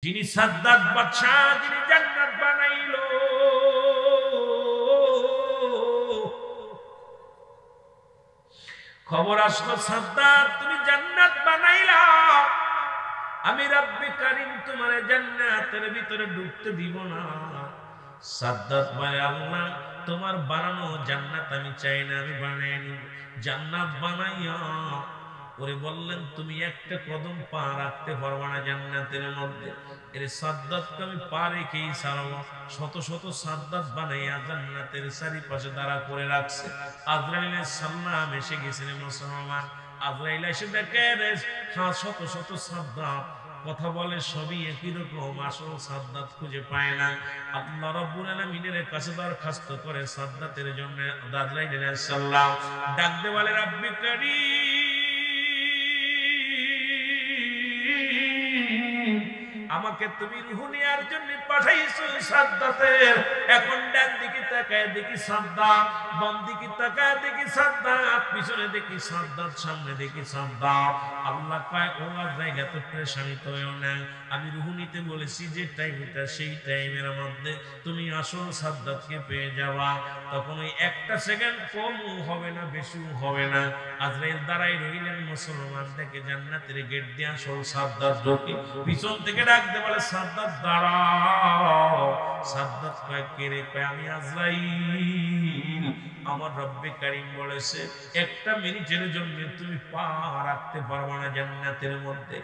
যিনি সাদ্দাত বাদশাহ, যিনি জান্নাত বানাইলো, খবর আসলো সাদ্দাত তুমি জান্নাত বানাইলা, আমি রব্বে কারীম তোমার জান্নাতের ভিতরে ঢুকতে দিব না। সাদ্দাত বলে, আল্লাহ তোমার বানানো জান্নাত আমি চাই না, আমি বানাই নিব। জান্নাত বানাইয়া ওরে বললেন, তুমি একটা কদম পা রাখতে পারবা না জান্নাতের মধ্যে। এর সাদ্দাতকে আমি পা রেখেই ছাড়বো। শত শত সাদ্দাত বানাইয়া জান্নাতের চারিপাশে দাঁড়া করে রাখছে। আজরাইল সালাম এসে গেছেন মুসলমান। আজরাইল এসে দেখে শত শত সাদ্দাত কথা বলে, সবই একই রকম, আসল সাদ্দাত খুঁজে পায় না। আল্লাহ রাব্বুল আলামিনের কাছে দরখাস্ত করে সাদ্দাতের জন্য। আজরাইল আলাইহিস সালাম ডাক দিয়ে বলে, রব্বে কারীম, আমাকে তুমি রূহ নেয়ার জন্য পাঠাইছো সাদ্দাতের। এখন ডান দিকে তাকায় দেখি সাদ্দাত, বাম দিকে তাকায় দেখি সাদ্দাত, পিছনে দেখি সাদ্দাত, সামনে দেখি সাদ্দাত। আল্লাহ কয়, ও আজরাইল এত পেরেশানিত হইও না, আমি রূহ নিতে বলেছি যে টাইমটা, সেই টাইমের মধ্যে তুমি আসল সাদ্দাতকে পেয়ে যাওয়া। তখন ওই একটা সেকেন্ড কমও হবে না, বেশিও হবে না। আজরাইল দাঁড়াই রইলেন। মুসলমান থেকে জান্নাতের গেট দিয়ে আসল সাদ্দাত ঢোকে। পিছন থেকে ডাকতে বলে, সাদ্দাত দাঁড়াও। সাদ্দাত কয়, কে রে? কয়, আমি আজরাইল। আমার রব্বে কারীম বলেছে একটা মিনিটের জন্য তুমি পা রাখতে পারবে না জান্নাতের মধ্যে।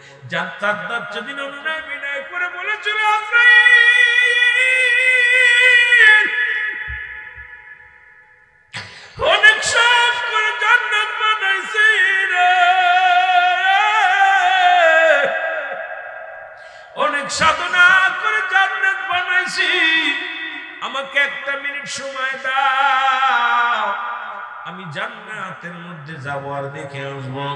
সাদ্দাত যেদিন অনুনয় বিনয় করে বলেছিল, আজরাইল অনেক শখ করে জান্নাত বানাইছি রে, অনেক সাধনা করে জান্নাত বানাইছি, আমাকে একটা মিনিট সময় দাও, আমি জান্নাতের মধ্যে যাব আর দেখে আসবো।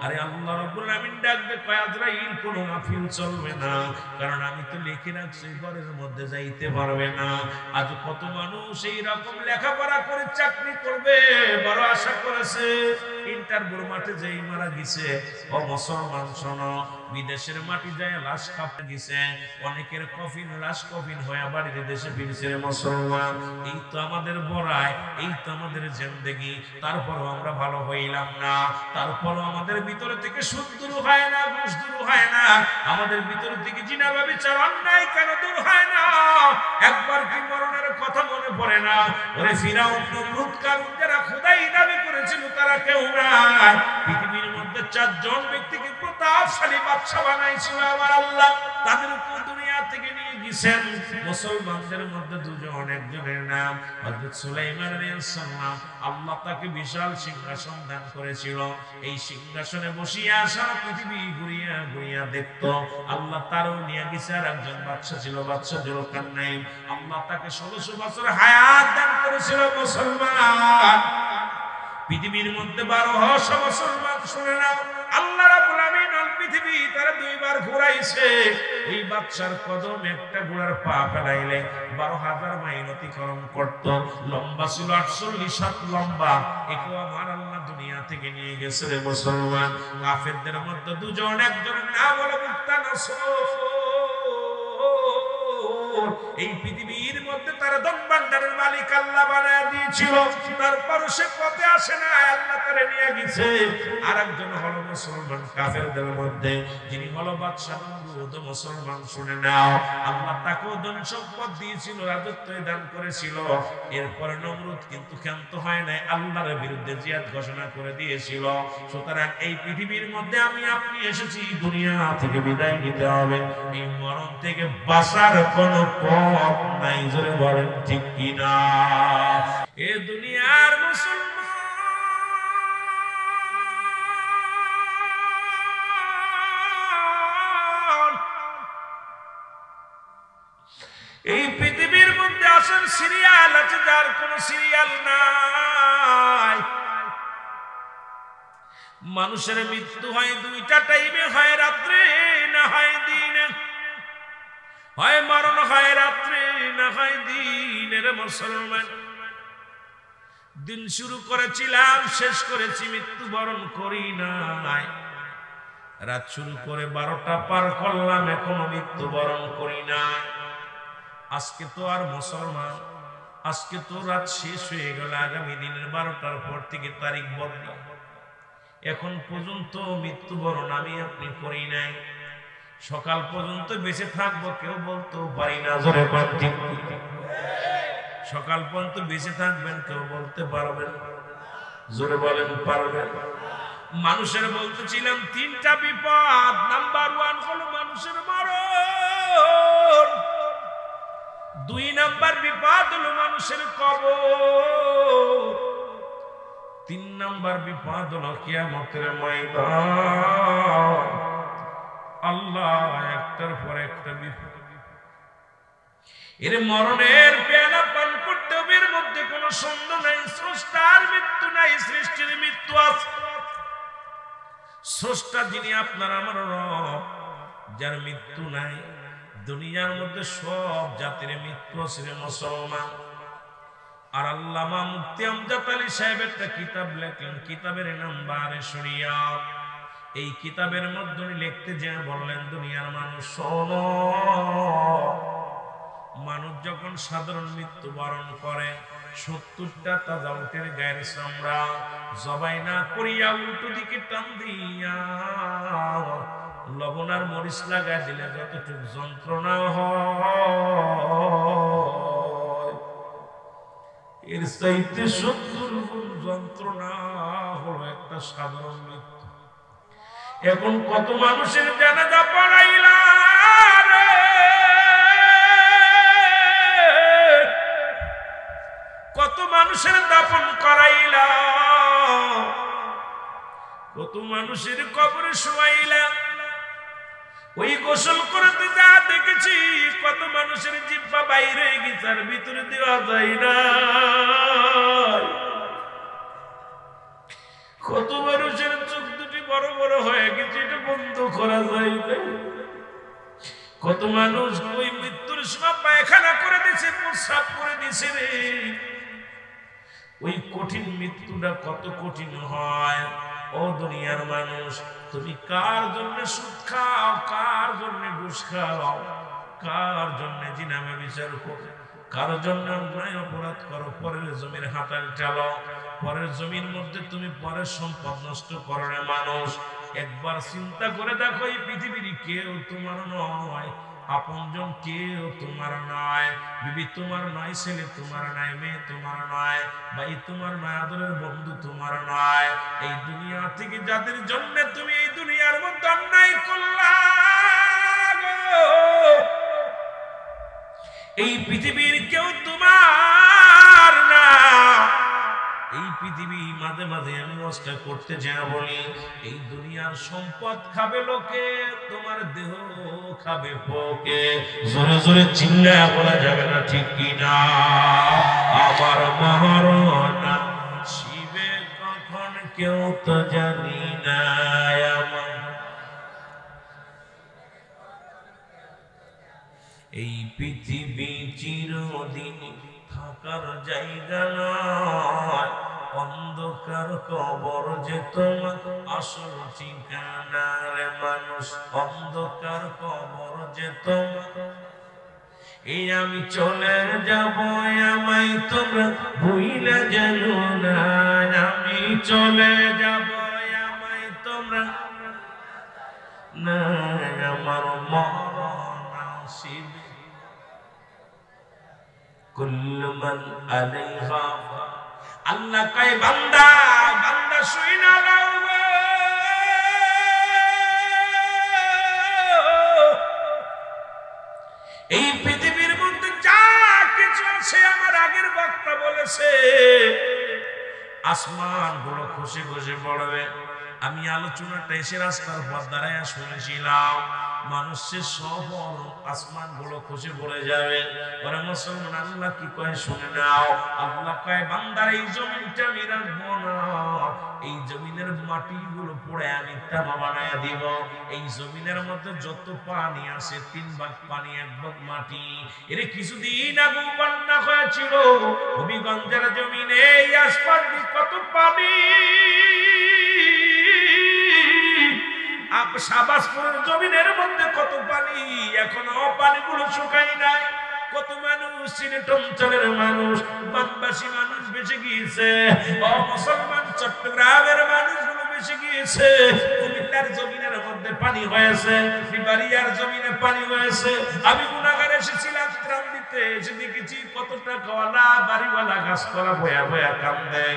আরে আল্লাহ রাব্বুল আলামিন ডাকবে, কয় আজরাইল কোনো মাহফিল চলবে না, কারণ আমি তো লিখে রাখছি ঘরের মধ্যে যাইতে পারবে না। আজ কত মানুষ এই রকম লেখাপড়া করে চাকরি করবে বড় আশা করেছে, ইন্টারভিউর মাঠে যেই মারা গেছে। ও মুসলমান শোনো, বিদেশের মাটি যায় লাশ কাঁপতে গেছে, অনেকের কফিন লাশ কফিন হয়ে বাড়িতে দেশে ফিরছে। মুসলমান, এই তো আমাদের বড়াই, এই তো আমাদের জিন্দেগি। তারপরও আমরা ভালো হইলাম না, তারপরও আমাদের ভিতরে থেকে সুদ দূর হয় না, ঘুষ দূর হয় না, আমাদের ভিতরে থেকে জিনা ব্যভিচার অন্যায় কেন দূর হয় না? একবার কি মরণের কথা মনে পড়ে না? ওরে ফিরাউন, নমরুদ, কারুন যারা খোদাই দাবি করেছিল তারা কেউ নাই। পৃথিবীর মধ্যে 4 জন ব্যক্তিকে প্রতাপশালী বাদশা বানাইছিল আমার আল্লাহ, তাদের উপর দুনিয়া থেকে নিয়ে গেছেন। মুসলমানদের মধ্যে 2 জন, একজনের নাম হযরত সুলাইমান আলাইহিস সালাম। আল্লাহ তাকে বিশাল সিংহাসন দান করেছিল। এই সিংহাসনে বসিয়া সারা পৃথিবী ঘুরিয়া ঘুরিয়া দেখত। আল্লাহ তারও নিয়ে গেছে। আর একজন বাদশা ছিল, বাদশা জুলকারনাইন। আল্লাহ তাকে 1600 বছর হায়াত দান করেছিল। মুসলমান, পৃথিবীর মধ্যে 1200 মুসলমান শুনে নাও, আল্লাহ রাব্বুল আমিন আল পৃথিবী তারা 2 বার ঘুরাইছে। এই বাদশার কদম একটা ঘোড়ার পা ফেলাইলে 12,000 মাইল অতিক্রম করত। লম্বা ছিল 48 হাত লম্বা। একে আমার আল্লাহ দুনিয়া থেকে নিয়ে গেছে রে মুসলমান। কাফেরদের মধ্যে 2 জন, একজনের নাম হলো মুক্তানাসর। এই পৃথিবীর মধ্যে তারা ধনভাণ্ডারের মালিক আল্লাহ বানায় দিয়েছিল, তারপর সে পথে আসে না, আল্লাহ তারে নিয়ে গেছে। আর একজন হলো মুসলমান কাফেরদের মধ্যে, যিনি হলো বাদশা নমরুদ। মুসলমান শুনে নাও, আল্লাহ তাকেও ধন সম্পদ দিয়েছিল, রাজত্ব দান করেছিল। এরপরে নমরুদ কিন্তু ক্ষান্ত হয় নাই, আল্লাহর বিরুদ্ধে জিহাদ ঘোষণা করে দিয়েছিল। সুতরাং এই পৃথিবীর মধ্যে আমি আপনি এসেছি দুনিয়া থেকে বিদায় নিতে হবে, এই মরণ থেকে বাঁচার কোনো পথ নাই। জোরে বলেন ঠিক কিনা? এ দুনিয়ার মুসলমান, এই পৃথিবীর মধ্যে আসল সিরিয়াল আছে, যার কোনো সিরিয়াল নাই। মানুষের মৃত্যু হয় 2টা টাইমে, হয় রাত্রে না হয় দিনে, হয় মরণ হয় রাত্রে না হয় দিনের। মুসলমান, দিন শুরু করেছিলাম, শেষ করেছি, মৃত্যুবরণ করি নাই। রাত শুরু করে 12টা পার করলাম, এখনো মৃত্যুবরণ করি না। আজকে তো আর মুসলমান, আজকে তো রাত শেষ হয়ে গেল, আগামী দিনের 12টার পর থেকে তারিখ বদলা, এখন পর্যন্ত মৃত্যুবরণ আমি আপনি করি নাই। সকাল পর্যন্ত বেঁচে থাকবো কেউ বলতেও পারি না, জোরে ঠিক। সকাল পর্যন্ত বেঁচে থাকবেন কেউ বলতে পারবেন? জোরে বলেন পারবেন? মানুষের বলতেছিলাম 3টা বিপদ। নাম্বার 1 হলো মানুষের মরণ, 2 নাম্বার বিপদ হলো মানুষের কবর, 3 নাম্বার বিপদ হলো কিয়ামতের ময়দান। আল্লাহ, একটার পর একটা বিপদ। এর মরণের পেয়ালা পান করতে হবে, এর মধ্যে কোনো সন্দেহ নাই। স্রষ্টার মৃত্যু নাই, সৃষ্টির মৃত্যু আছে। স্রষ্টা যিনি আপনার আমার রব, যার মৃত্যু নাই। দুনিয়ার মধ্যে সব জাতির মৃত্যু আছে মুসলমান। আর আল্লামা মুফতি আমজাদ আলী সাহেব একটা কিতাব লেখলেন, কিতাবের নাম বারে শরিয়াত। এই কিতাবের মধ্যে লিখতে যে বললেন, দুনিয়ার মানুষ শোনো, মানুষ যখন সাধারণ মৃত্যুবরণ করে 70টা তাজা উটের গায়ের চামড়া জবাই না করিয়া উল্টো দিকে টান দিয়া লবণ আর মরিচ লাগাই দিলে যতটুকু যন্ত্রণা হয়, এর চাইতে 70 গুণ যন্ত্রণা হলো একটা সাধারণ মৃত্যু। এখন কত মানুষের জানাজা পড়াইলা, কত মানুষের দাফন করাইলা, কত মানুষের কবরে শোয়াইলা। ওই গোসল করতে যা দেখেছি, কত মানুষের জিহ্বা বাইরে গিয়ে ভিতরে দেওয়া যায় না, কত মানুষের চোখ দুটি বড় বড় হয়ে গেছে, এটা বন্ধ করা যায় না। কত মানুষ ওই মৃত্যুর সময় পায়খানা করে দিছে, প্রস্রাব করে দিছে রে। ওই কঠিন মৃত্যুটা কত কঠিন হয়। ও দুনিয়ার মানুষ, তুমি কার জন্য সুদ খাও, কার জন্য ঘুষ খাও, কার জন্য জিনামে বিচার করো, কার জন্য অন্যায় অপরাধ করো, পরের জমির হাতাল চালো, পরের জমির মধ্যে তুমি পরের সম্পদ নষ্ট করো না। মানুষ, একবার চিন্তা করে দেখো, এই পৃথিবীর কেউ তোমার নয়, আপনজন কেউ তোমার নয়, বিবি তোমার নয়, ছেলে তোমার নয়, মেয়ে তোমার নয়, ভাই তোমার নয়, আদরের বন্ধু তোমার নয়। এই দুনিয়া থেকে যাদের জন্য তুমি এই দুনিয়ার মধ্যে অন্যায় করলা, এই পৃথিবীর কেউ তোমার না। এই পৃথিবী মাঝে মাঝে আমি নষ্ট করতে যা বলি, এই দুনিয়ার সম্পদ খাবে লোকে, তোমার দেহ খাবে পোকে। জোরে জোরে চিল্লায়া বলা যাবে না, ঠিক কিনা? আমার মরণ শিবে কখন কেউ তো জানি না, আমার এই পৃথিবী চিরদিন থাকার জায়গা নয়, অন্ধকার কবর যে তোমার আসল ঠিকানা রে মানুষ, অন্ধকার কবর যে তোমার। এই আমি চলে যাব, আমায় তোমরা ভুইলা জানো না, আমি চলে যাব, আমায় তোমরা না, আমার মরণ আসিবে। কুল্লু মান আলাইহা, আল্লাহ কয় বান্দা, বান্দা শুই না লাও গো, এই পৃথিবীর মধ্যে যা কিছু আছে, আমার আগের বক্তা বলেছে, আসমান বড় খুশি খুশি পড়বে। আমি আলোচনাটা এসে রাস্তার পর দাঁড়ায় শুনেছিলাম, মানুষের সফল আসমান গুলো খুশি পড়ে যাবে। ওরা মুসলমান, আল্লাহ কি কয় শুনে নাও। আল্লাহ কয় বান্দার এই জমিনটা আমি রাখবো না, এই জমিনের মাটি গুলো পড়ে আমি তামা বানায় দিব। এই জমিনের মধ্যে যত পানি আছে 3 ভাগ পানি 1 ভাগ মাটি। এর কিছুদিন আগে বন্যা হয়েছিল হবিগঞ্জের জমিনে, এই আসমান কত পানি, শাহবাজপুরের জমিনের মধ্যে কত পানি, এখনো পানিগুলো শুকাই নাই। কত মানুষ সিলেট অঞ্চলের মানুষ, বানবাসী মানুষ বেঁচে গিয়েছে, মুসলমান চট্টগ্রামের মানুষগুলো বেঁচে গিয়েছে। কুমিল্লার জমিনের মধ্যে পানি হয়েছে, বিবাড়িয়ার জমিনে পানি হয়েছে। আমি গুনাহগার এসেছিলাম ত্রাণ দিতে, এসে দেখেছি কত টাকাওয়ালা বাড়িওয়ালা গাছপালা বয়া বয়া কান্দে।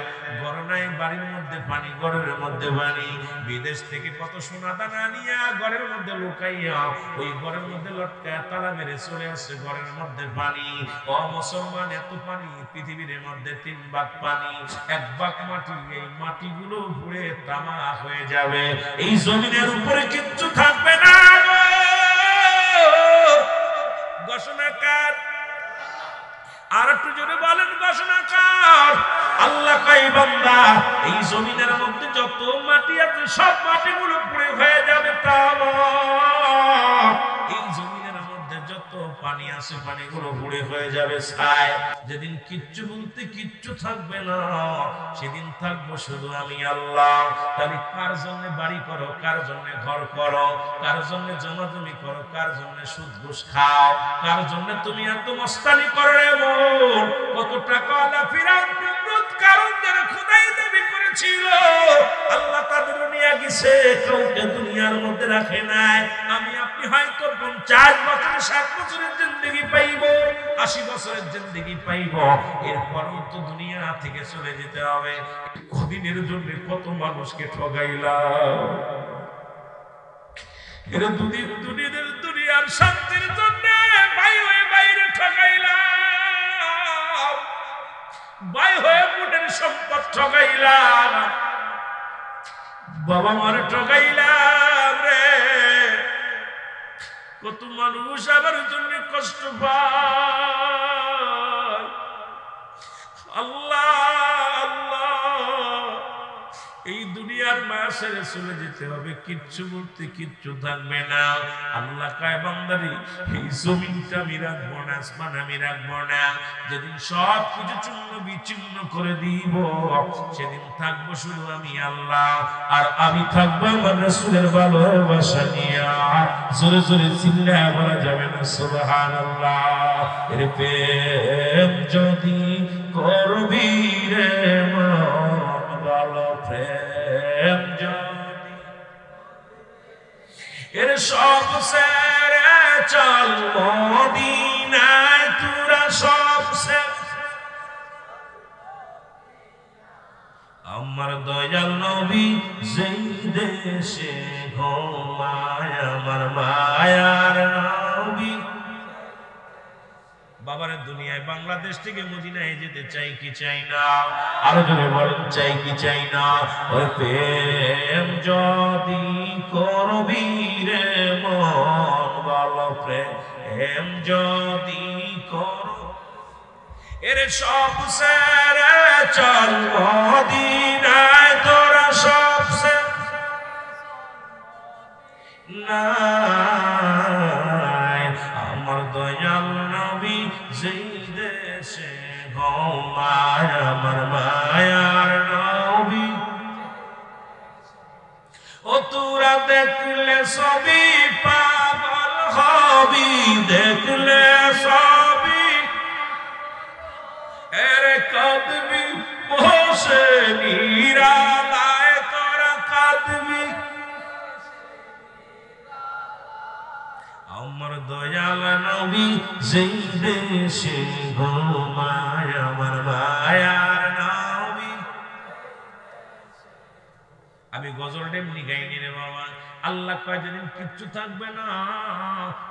ঘর নাই, বাড়ির মধ্যে পানি, ঘরের মধ্যে পানি। বিদেশ থেকে কত সোনা দানা নিয়ে ঘরের মধ্যে লুকাইয়া ওই ঘরের মধ্যে লটকায় তালা মেরে চলে আসছে, ঘরের মধ্যে পানি। ও মুসলমান, এত পানি পৃথিবীর মধ্যে 3 ভাগ পানি, 1 ভাগ মাটি। এই মাটিগুলো পুড়ে তামা হয়ে যাবে, এই জমিনের উপরে কিচ্ছু থাকবে না। ঘোষণাকার আর একটু জোরে বলেন, ঘোষণাকার আল্লাহ কয় বান্দা, এই জমিনের মধ্যে যত মাটি আছে সব মাটিগুলো পুড়ে হয়ে যাবে তামা। এই জমিনের মধ্যে যত পানি আছে পানিগুলো পুড়ে হয়ে যাবে ছাই। যেদিন কিচ্ছু বলতে কিচ্ছু থাকবে না, সেদিন থাকবো শুধু আমি আল্লাহ। তাহলে কার জন্য বাড়ি করো, কার জন্য ঘর করো, কার জন্য জমাজমি করো, কার জন্য সুদ ঘুষ খাও, কার জন্য তুমি এত মস্তানি করো? এমন কত টাকাওয়ালা ফিরাউন নমরুদ কারণদের খোদাই দাবি করেছিল, আল্লাহ তাদের নিয়ে গেছে, কাউকে দুনিয়ার মধ্যে রাখে নাই। আমি আপনি হয়তো 50 বছর 60 বছরের জিন্দেগি পাইব, 80 বছরের জিন্দেগি পাইব, এরপরও তো দুনিয়া থেকে চলে যেতে হবে। কদিনের জন্য কত মানুষকে ঠগাইলাম, এর দুদিন দুনিয়ার দুনিয়ার শান্তির জন্য ভাই হয়ে বাইরে ঠগাইলাম, ভাই হয়ে বুটের সম্পদ ঠগাইলাম, বাবা মার ঠগাইলাম রে। কত মানুষ আমার জন্য কষ্ট পায়। আল্লাহ আল্লাহ, এই দুনিয়ার মায়া ছেড়ে চলে যেতে হবে, কিচ্ছু বলতে কিচ্ছু থাকবে না। আল্লাহ কয় বান্দারে, এই জমিনটা আমি রাখবো না, আসমান আমি রাখবো না। যেদিন সব কিছু চূর্ণ বিচূর্ণ করে দিব, সেদিন থাকবো শুধু আমি আল্লাহ। আর আমি থাকবো আমার রাসূলের ভালোবাসা নিয়ে। জোরে জোরে চিল্লায়া বলা যাবে না সুবহানাল্লাহ। এর প্রেম যদি করবি রে মন, ভালো প্রেম যদি, এর সব সেরে চল মদিনায়, তোরা সব সেরে। আমার দয়াল নবী যেই দেশে ঘুমায়, আমার মায়ার নবী। বাবারে, দুনিয়ায় বাংলাদেশ থেকে মদিনায় যেতে চাই কি চাই না? আরো জোরে বলেন, চাই কি চাই না? ওই প্রেম যদি করবি রে মন, ভালো প্রেম যদি কর, এর সব সেরে চল মদিনায়, তোরা সব সেরে নাই। আমার দয়াল নবী যেই দেশে ঘুমায়, আমার মায়ার নবী। ও তোরা দেখলে সবই পাগল হবি, দেখলে সবই এর কাঁদবি বসে নিরালায়, তোরা কাঁদবি। আমার দয়াল নবী যেই দেশে ঘুমায়, আমার মায়ার নবী। আমি গজল এমনি গাইনি রে বাবা। আল্লাহ কয় যেদিন কিচ্ছু থাকবে না,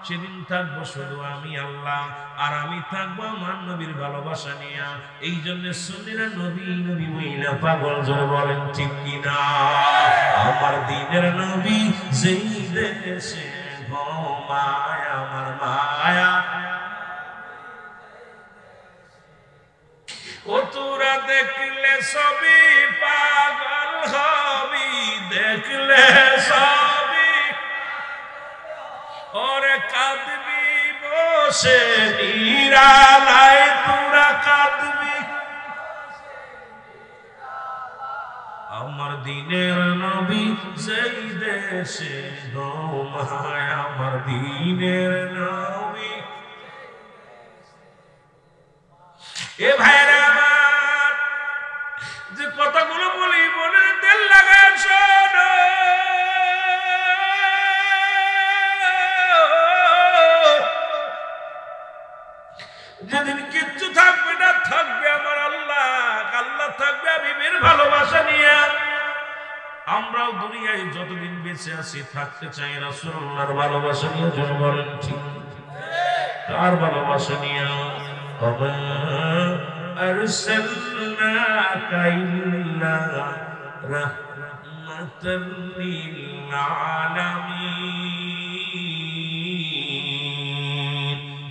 সেদিন থাকবো শুধু আমি আল্লাহ। আর আমি থাকবো আমার নবীর ভালোবাসা নিয়ে। এই জন্য সুন্নিরা নবী নবী মহিলা পাগল, জোরে বলেন ঠিক কিনা? আমার দিনের নবী যেই দেশে ঘুমায়, আমার মায়া। ও তোরা দেখলে সবই পাগল হবি, দেখলে সবই ওরে কাঁদবি বসে নিরালায়, তোরা কাঁদবি। আমার আমার দিনের নবী যেই দেশে গো মায় আমার দিনের নবী। এ ভাইরা আমার, যে কথাগুলো বলি মনে তেল লাগায় শোনো। যেদিন কিচ্ছু থাকবে না, থাকবে আমার আল্লাহ, আল্লাহ থাকবে হাবিবের ভালোবাসা নিয়ে। আমরাও দুনিয়ায় যতদিন বেঁচে আছি থাকতে চাই রাসূলুল্লাহর ভালোবাসা নিয়ে। জোরে বলেন ঠিক। কার ভালোবাসা নিয়ে? ওমা আরসালনাকা ইল্লা রাহমাতাল লিল আলামিন।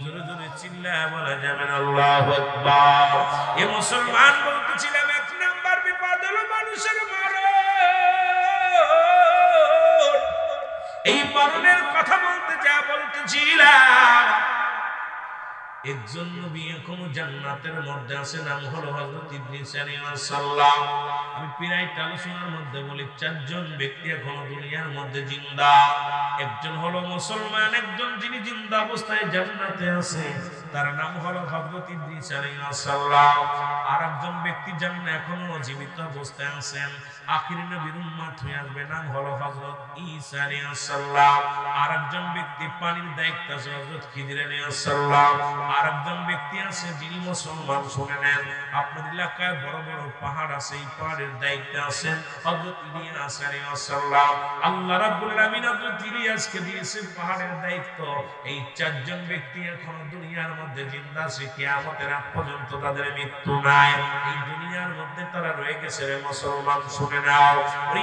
জোরে জোরে চিল্লায় বলা যাবে না আল্লাহু আকবার। এ মুসলমান বলতেছিলাম, এক নাম্বার বিপদ হলো মানুষের মরণ। এই মরণের কথা বলতে যা বলতেছিলাম, একজন নবী এখনো জান্নাতের মধ্যে আছে, নাম হলো হযরত ইদ্রিস আলাইহিস সালাম। আমি প্রায় আলোচনার মধ্যে বলি, চারজন ব্যক্তি এখনো দুনিয়ার মধ্যে জিন্দা। একজন হলো মুসলমান, একজন যিনি জিন্দা অবস্থায় জান্নাতে আছে, তার নাম হলো হযরত ইদ্রিস আলাইহিস সালাম। আর একজন ব্যক্তি জান্নাতে এখনো জীবিত অবস্থায় আছেন, আখির নবীর উম্মত হয়ে আসবে, নাম হলো হযরত ঈসা আলাইহিস সালাম। আর একজন ব্যক্তি পানির দায়িত্ব আছে, হযরত খিজির আলাইহিস সালাম। আর একজন ব্যক্তি আছে যিনি মুসলমান, শুনে নেন, আপনার এলাকায় বড় বড় পাহাড় আছে, এই পাহাড়ের দায়িত্বে আছেন হযরত ইলিয়াস আলাইহিস সালাম। আল্লাহ রাব্বুল আলামিন হযরত ইলিয়াসকে দিয়েছেন পাহাড়ের দায়িত্ব। এই চারজন ব্যক্তি এখন দুনিয়ার মধ্যে জিন্দা আছে, কিয়ামতের আগ পর্যন্ত তাদের মৃত্যু নাই। এই দুনিয়ার মধ্যে তারা রয়ে গেছে রে মুসলমান, শুনে নাও।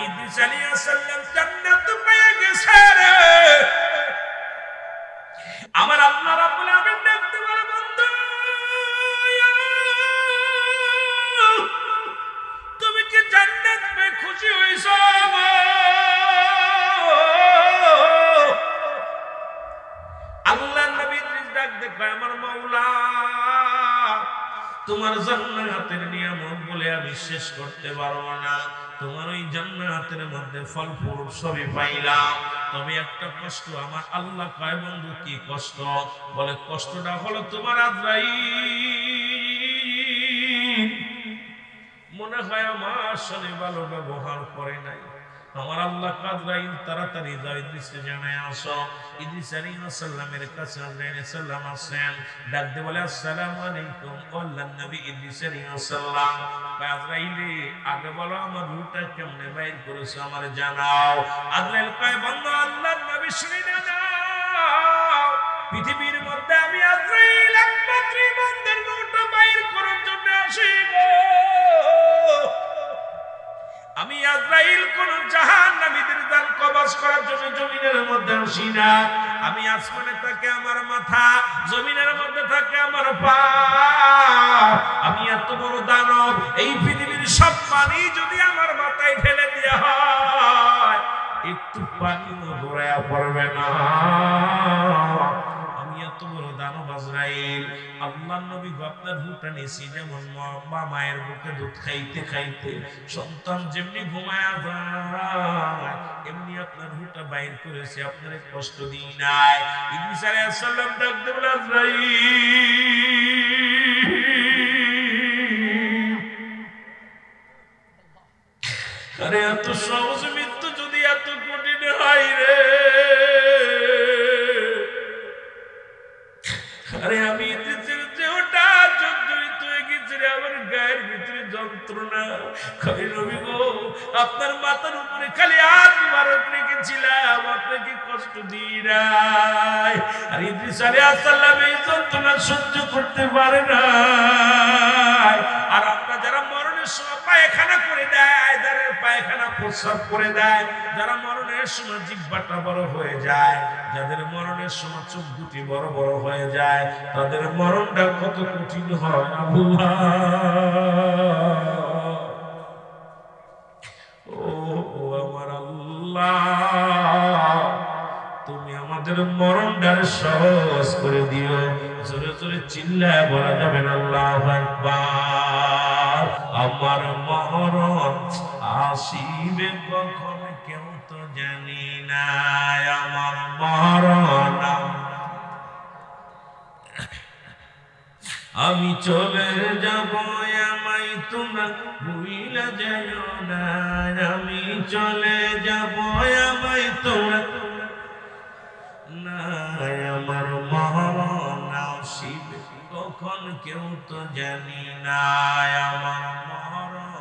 ইদ্রিস আলাইহিস সালাম জান্নাত পেয়ে গেছে রে। আমার আল্লাহ রাব্বুল আলামিন দেখতে বলে, বন্ধু তুমি কি জান্নাত পেয়ে খুশি হইছো? আল্লাহ নবী ইদ্রিস ডাক দেখে, আমার মাওলা তোমার জান্নাতের নিয়ামত বলে আমি শেষ করতে পারবো না। তোমার ওই জান্নাতের মধ্যে ফল ফুল সবই পাইলাম, তবে একটা কষ্ট। আমার আল্লাহ কয়, বন্ধু কি কষ্ট? বলে, কষ্টটা হলো তোমার আজরাইল মনে হয় আমার সাথে ভালো ব্যবহার করে নাই। আমার আল্লাহ আজরাইল তাড়াতাড়ি যাও, ইদ্রিসকে জানায় আসো। ইদ্রিস আলাইহিস সালামের কাছে আজরাইল সালাম আসেন, ডাক দিয়ে বলে, আসসালামু আলাইকুম। আল্লাহর নবী ইদ্রিস আলাইহিস সালাম, আজরাইল আগে বলো আমার রূহটা কেমনে বাইর করেছো আমার জানাও। আজরাইল কয়, বন্ধু আল্লাহর নবী শুনে নাও, পৃথিবীর মধ্যে আমি আজরাইল একমাত্র ইমানদার রূহটা বাইর করার জন্য আসি গো। আমি আজরাইল কোন জাহান্নামীদের জান কবজ করার জন্য জমিনের মধ্যে আসি না। আমি আসমানে থাকে আমার মাথা, জমিনের মধ্যে থাকে আমার পা। আমি এত বড় দানব, এই পৃথিবীর সব পানি যদি আমার মাথায় ঢেলে দেওয়া হয়, একটু পানিও গড়াইয়া পড়বে না। আমি এত বড় দানব আজরাইল। আল্লাহর নবী আপনার রূহটা নিয়েছি, যেমন মা মায়ের বুকে দুধ খাইতে খাইতে সন্তান যেমনি ঘুমায়া যায়, এমনি আপনার রূহটা বাইর করেছে, আপনার কষ্ট দিই নাই। ইদ্রিস আলাইহিস সালাম ডাক দিয়ে বলে, আজরাইল আরে এত সহজ মৃত্যু যদি এত কঠিন হয় রে, আরে আমি ইদ্রিসের দেহটা জর্জরিত হয়ে গেছে রে, আমার গায়ের ভিতরে যন্ত্রণা। খালি নবী গো, আপনার মাথার উপরে খালি হাত মুবারক রেখেছিলাম, আপনাকে কষ্ট দিই নাই। আর ইদ্রিস আলাইহিস সালাম এই যন্ত্রণা সহ্য করতে পারে না। আর আমরা যারা মরণের সময় পায়খানা করে দেয়, যারা পায়খানা প্রস্রাব করে দেয়, যারা মরণের সময় জিহ্বাটা বড় হয়ে যায়, যাদের মরণের সময় চোখ দুটি বড় বড় হয়ে যায়, তাদের মরণটা কত কঠিন হয়। আল্লাহ ও আমার আল্লাহ, তুমি আমাদের মরণটা সহজ করে দিও। জোরে জোরে চিল্লায় বলা যাবে না আল্লাহু আকবার। আমার মরণ আসিবে কখন কেউ তো জানি না আমার মরণ আমি চলে যাব আমায় তোমরা ভুইলা যাইও না আমি চলে যাব আমায় তোমরা না আমার মরণ আসিবে কখন কেউ তো জানি না আমার মরণ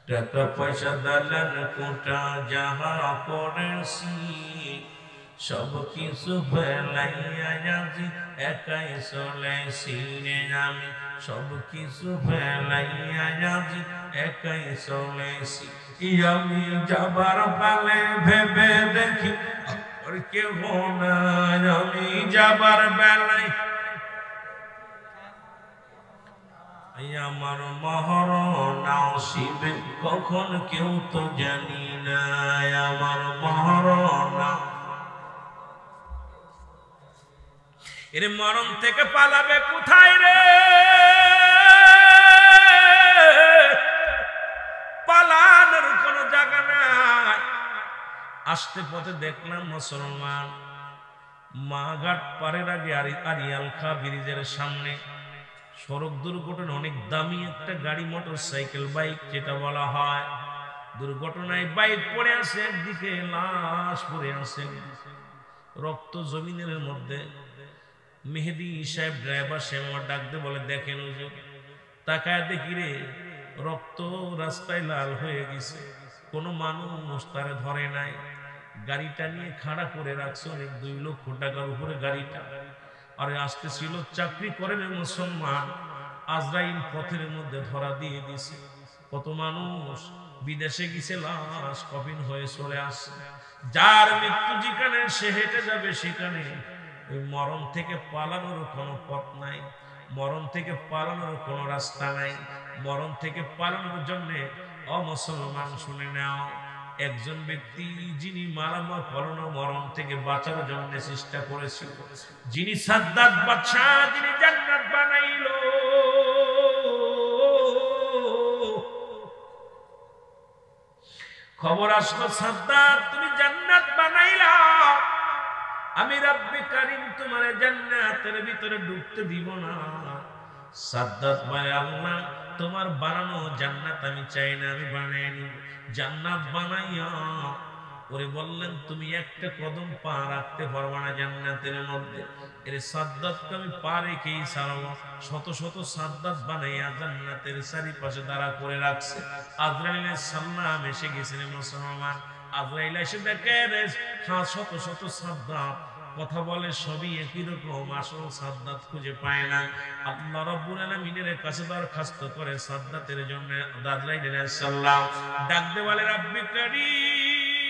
টাকা পয়সা দালান কোটা যাহা করেছি সব কিছু ফেলাইয়া যাচ্ছি একাই চলেছি রে আমি সব কিছু ফেলাইয়া যাচ্ছি একাই চলেছি আমি যাবার পালে ভেবে দেখি আর কেউ না আমি যাবার বেলায় আমার মরণ আসিবে কখন কেউ তো জানি না আমার মরণ এর মরণ থেকে পালাবে কোথায় রে পালানোর কোনো জায়গা নাই আসতে পথে দেখলাম মুসলমান মাঘাট পারের আগে আরিয়াল খা ব্রিজের সামনে সড়ক দুর্ঘটনা অনেক দামি একটা গাড়ি মোটরসাইকেল বাইক যেটা বলা হয় দুর্ঘটনায় বাইক পড়ে আছে একদিকে লাশ পড়ে আছে রক্ত জমিনের মধ্যে মেহেদি সাহেব ড্রাইভার সে আমার ডাকতে বলে দেখেন তাকায় দেখি রে রক্ত রাস্তায় লাল হয়ে গেছে কোনো মানুষ তারে ধরে নাই গাড়িটা নিয়ে খাড়া করে রাখছে অনেক 2 লক্ষ টাকার উপরে গাড়িটা আরে আসতে ছিল চাকরি করেন মুসলমান আজরাইল পথের মধ্যে ধরা দিয়ে দিছে কত মানুষ বিদেশে গেছে লাশ কফিন হয়ে চলে আসছে যার মৃত্যু যেখানে সে হেঁটে যাবে সেখানে ওই মরণ থেকে পালানোর কোনো পথ নাই মরণ থেকে পালানোর কোনো রাস্তা নাই মরণ থেকে পালানোর জন্য অমুসলমান শুনে নাও একজন ব্যক্তি যিনি মারামার করোনা মরণ থেকে বাঁচার জন্য চেষ্টা করেছিল যিনি সাদ্দাত বাদশাহ যিনি জান্নাত বানাইলো খবর আসলো সাদ্দাত তুমি জান্নাত বানাইলা আমি রব্বে কারীম তোমার জান্নাতের ভিতরে ঢুকতে দিব না সাদ্দাত বলে আল্লাহ তোমার বানানো জান্নাত আমি চাই না আমি বানাই নিব জান্নাত বানাইয়া ওরে বললেন তুমি একটা কদম পা রাখতে পারবা না জান্নাতের মধ্যে এর সাদ্দাতকে আমি পা রেখেই ছাড়বো শত শত সাদ্দাত বানাইয়া জান্নাতের চারিপাশে দাঁড়া করে রাখছে আজরাইলের সালাম এসে গেছেন মুসলমান আজরাইল এসে দেখে শত শত সাদ্দাত কথা বলে সবই একই রকম আসল সাদ্দাত খুঁজে পায় না আল্লাহ রাব্বুল আলামিনের কাছে দরখাস্ত করে সাদ্দাতের জন্য আজরাইল আলাইহিস সালাম ডাক দে বলে রব্বি কারীম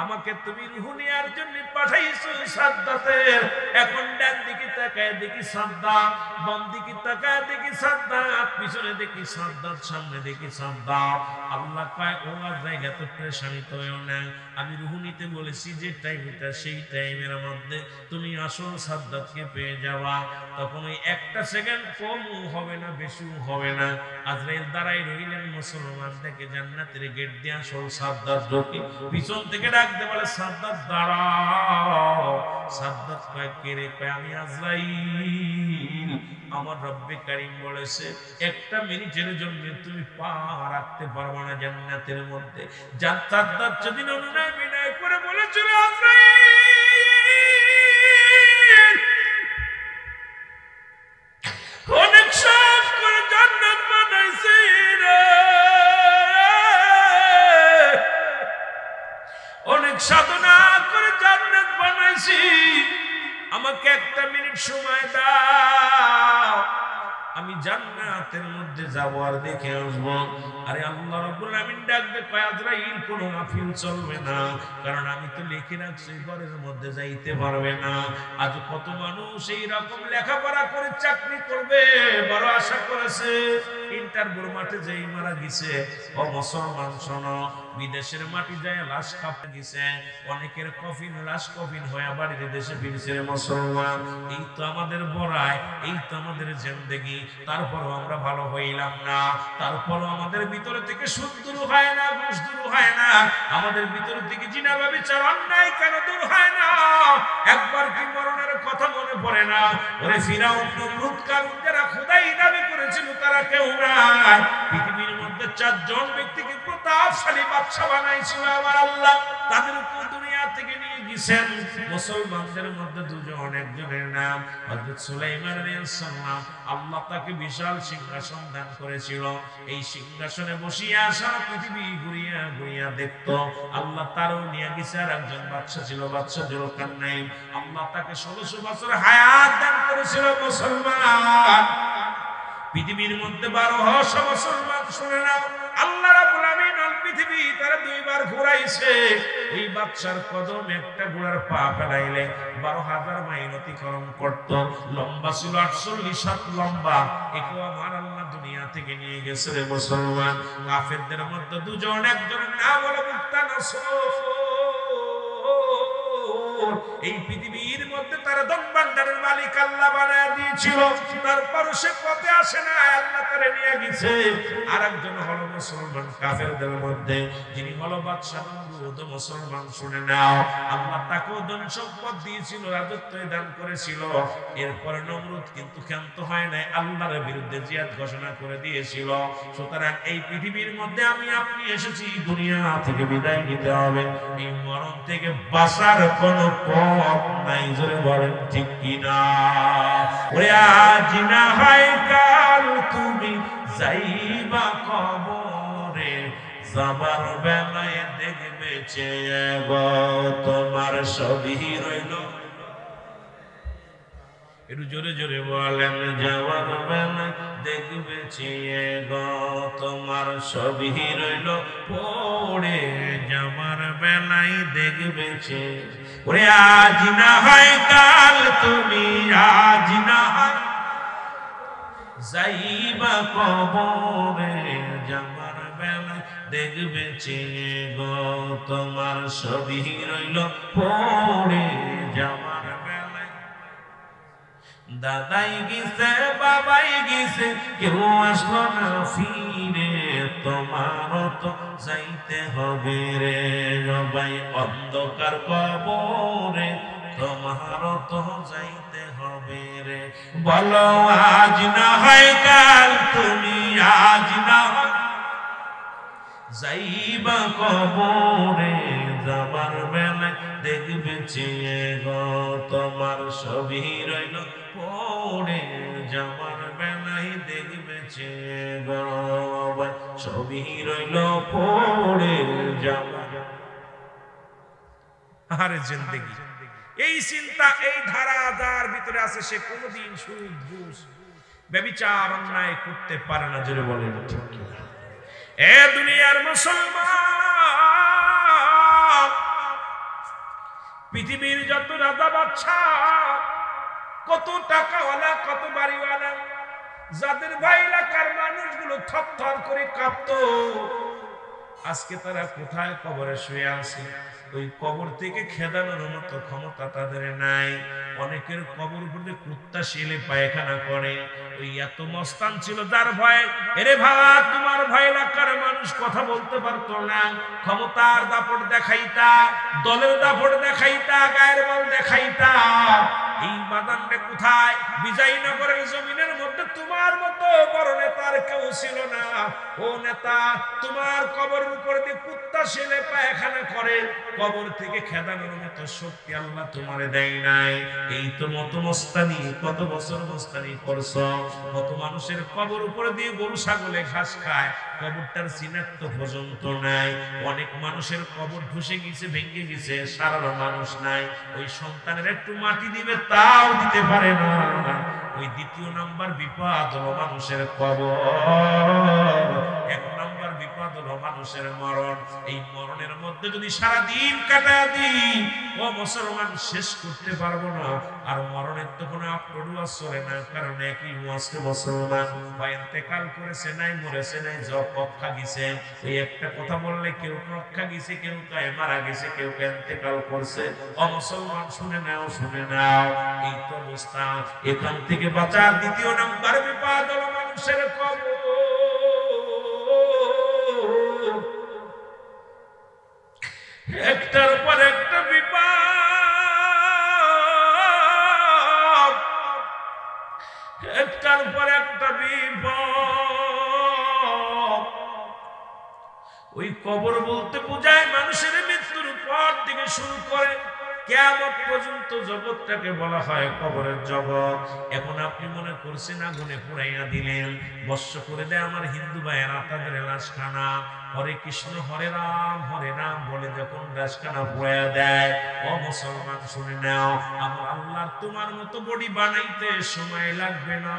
আমাকে তুমি রূহ নেয়ার জন্য পাঠাইছো সাদ্দাতের এখন ডান দিকে তাকায় দেখি সাদ্দাত বাম দিকে তাকায় দেখি সাদ্দাত পিছনে দেখি সাদ্দাত সামনে দেখি সাদ্দাত আল্লাহ কয় ও আজরাইল এত পেরেশানিত হয়ো না আমি রূহ নিতে বলেছি যে টাইমটা সেই টাইমের মধ্যে তুমি আসল সাদ্দাতকে পেয়ে যাওয়া তখন ওই একটা সেকেন্ড কমও হবে না বেশিও হবে না আজরাইল দাঁড়াই রইলেন মুসলমান থেকে জান্নাতের গেট দিয়ে আসল সাদ্দাত ঢোকে পিছন থেকে ডাকতে বলে সাদ্দাত দাঁড়াও সাদ্দাত কয় কে রে কয় আমি আজরাইল আমার রব্বে কারীম বলেছে একটা মিনিটের জন্য তুমি পা রাখতে পারবে না জান্নাতের মধ্যে সাদ্দাত যদি অনুনয় বিনয় করে বলেছিল আজরাইল অনেক সব করে জান্নাত বানাইছি রে অনেক সাধনা করে জান্নাত বানাইছি আমাকে একটা মিনিট সময় দাও আমি জান্নাতের মধ্যে যাব আর দেখে আসব আরে আল্লাহ রাব্বুল আমিন ডাক দে কয় আজরাইল কোনো গাফিল চলবে না কারণ আমি তো লিখে রাখছি ঘরের মধ্যে যাইতে পারবে না আজ কত মানুষ এই রকম লেখাপড়া করে চাকরি করবে বড় আশা করেছে ইন্টারভিউ মাঠে যেই মারা গেছে, ও মুসলমান শোনো, বিদেশের মাটি যায় লাশ কাঁপে গেছে, অনেকের কফিন লাশ কফিন হয়ে বাড়ির দেশে ফিরছে মুসলমান। এই তো আমাদের বড়াই, এই তো আমাদের জিন্দেগি। তারপরও আমরা ভালো হইলাম না, তারপরও আমাদের ভিতরে থেকে সুদ দূর হয় না, ঘুষ দূর হয় না, আমাদের ভিতর থেকে জিনা ব্যভিচার অন্যায় কেন দূর হয় না? একবার কি মরণের কথা মনে পড়ে না? ওরে ফিরাউন নমরুদ কারুন যারা খোদাই দাবি করেছিল তারা কেউ নাই। পৃথিবীর মধ্যে 4 জন ব্যক্তিকে প্রতাপশালী বাদশা বানাইছিল আমার আল্লাহ, তাদের উপর দুনিয়া থেকে নিয়ে গেছেন। মুসলমানদের মধ্যে 2 জন, একজনের নাম হযরত সুলাইমান আলাইহিস সালাম। আল্লাহ তাকে বিশাল সিংহাসন দান করেছিল। এই সিংহাসনে বসিয়া সারা পৃথিবী ঘুরিয়া ঘুরিয়া দেখত। আল্লাহ তারও নিয়ে গেছে। আর একজন বাদশা ছিল, বাদশা জুলকারনাইন। আল্লাহ তাকে 1600 বছর হায়াত দান করেছিল মুসলমান। পৃথিবীর মধ্যে 1200 মুসলমান শুনে নাও, আল্লাহ রাব্বুল আমিন আল পৃথিবী তারা 2 বার ঘুরাইছে। এই বাদশার কদম একটা ঘোড়ার পা ফেলাইলে 12,000 মাইল অতিক্রম করত। লম্বা ছিল 48 হাত লম্বা। একে আমার আল্লাহ দুনিয়া থেকে নিয়ে গেছে রে মুসলমান। কাফেরদের মধ্যে 2 জন, একজনের নাম হলো মুক্তানাসর। এই পৃথিবীর মধ্যে তারা দনবান্ডারের মালিক আল্লাহ বানায় দিয়েছিল, তারপর সে পথে আসে না, আল্লাহ তারে নিয়ে গেছে। আর একজন হলো মুসলমান কাফেরদের মধ্যে, যিনি হলো বাদশা নমরুদ। মুসলমান শুনে নাও, আল্লাহ তাকেও ধন সম্পদ দিয়েছিল, রাজত্ব দান করেছিল। এরপর নমরুদ কিন্তু ক্ষান্ত হয় নাই, আল্লাহর বিরুদ্ধে জিহাদ ঘোষণা করে দিয়েছিল। সুতরাং এই পৃথিবীর মধ্যে আমি আপনি এসেছি দুনিয়া থেকে বিদায় নিতে হবে। এই মরণ থেকে বাঁচার কোনো পথ নাই, জোরে বলেন ঠিক কিনা? ওরে আজ না হয় কাল তুমি যাইবা কবরে, যাবার বেলায় দেখবে চেয়ে গো তোমার সবই রইল। একটু জোরে জোরে বলেন, যাওয়ার বেলায় দেখবে চেয়ে গো তোমার সবই রইল পড়ে, যাওয়ার বেলায় দেখবে চেয়ে। ওরে আজ না হয় কাল তুমি, আজ না হয় যাইবা কবরে, যাওয়ার বেলায় দেখবে চেয়ে গো তোমার সবই রইল পড়ে, যাওয়ার বেলায়। দাদাই গেছে, বাবাই গেছে, কেউ আসলো না ফিরে, তোমারও তো যাইতে হবে রে সবাই অন্ধকার কবরে, তোমারও তো যাইতে হবে রে। বলো আজ না হয় কাল তুমি, আজ না হয় যাইবা কবরে, যাবার বেলায় দেখবে চেয়ে গো তোমার সবই রইল পড়ে, যাবার বেলায় দেখবে চেয়ে গো সবই রইল পড়ে যাবার। আরে জিন্দেগি, এই চিন্তা, এই ধারা যার ভিতরে আছে সে কোনোদিন সুদ ঘুষ ব্যভিচার অন্যায় করতে পারে না, জোরে বলেন ঠিক কিনা? এ দুনিয়ার মুসলমান, পৃথিবীর যত রাজা বাদশা, কত টাকাওয়ালা, কত বাড়িওয়ালা, যাদের ভাই এলাকার মানুষগুলো থরথর করে কাঁপতো, আজকে তারা কোথায় কবরে শুয়ে আছে। ওই কবর থেকে খেদানোর মতো ক্ষমতা তাদের নাই। অনেকের কবর উপরে কুত্তা শিলে পায়খানা করে। ওই এত মস্তান ছিল যার ভয়, এরে ভাই তোমার ভয় এলাকার মানুষ কথা বলতে পারতো না। ক্ষমতার দাপট দেখাইতা, দলের দাপট দেখাইতা, গায়ের বল দেখাইতা। এই বাদানটা কোথায়? বিজয়নগরের জমিনের মধ্যে তোমার মতো বড় নেতার কেউ ছিল না। ও নেতা, তোমার কবরের উপর দিয়ে কুত্তা শিলে পায়খানা করে, কবর থেকে খেদানোর মতো শক্তি আল্লাহ তোমারে দেয় নাই। এই তো মত মস্তানি, কত বছর মস্তানি করছো। কত মানুষের কবর উপরে দিয়ে গরু ছাগলে ঘাস খায়, কবরটার চিনাক্ত পর্যন্ত নাই। অনেক মানুষের কবর ধসে গেছে, ভেঙে গেছে, সারার মানুষ নাই। ওই সন্তানের একটু মাটি দিবে তাও দিতে পারে না। ওই দ্বিতীয় নাম্বার বিপদ হলো মানুষের কবর। এক নাম্বার বিপদ হলো মানুষ মানুষের মরণ। এই মরণের মধ্যে যদি সারা দিন কাটায় দিই ও মুসলমান শেষ করতে পারবো না। আর মরণের তো কোনো আপলোডও চলে না, কারণ একই মুসলমান হয় ইন্তেকাল করেছে নাই মরেছে নাই রক্ষা গেছে। এই একটা কথা বললে কেউ রক্ষা গেছে, কেউ কয় মারা গেছে, কেউ ইন্তেকাল করছে। ও মুসলমান শুনে নাও, শুনে নাও, এই তো অবস্থা। এখান থেকে বাঁচার দ্বিতীয় নাম্বার বিপদ হলো মানুষের কবর। একটার পর একটা বিপদ, একটার পর একটা বিপদ। ওই কবর বলতে বোঝায় মানুষের মৃত্যুর পর থেকে শুরু করে কিয়ামত পর্যন্ত জগৎটাকে বলা হয় কবরের জগৎ। এখন আপনি মনে করছেন আগুনে পুড়াইয়া দিলেন, বর্ষ করে দেয় আমার হিন্দু ভাইয়েরা তাদের লাশখানা হরে কৃষ্ণ হরে রাম বলে যখন লাশখানা পুড়াইয়া দেয়, ও মুসলমান শুনে নাও, আমার আল্লাহ তোমার মতো বডি বানাইতে সময় লাগবে না,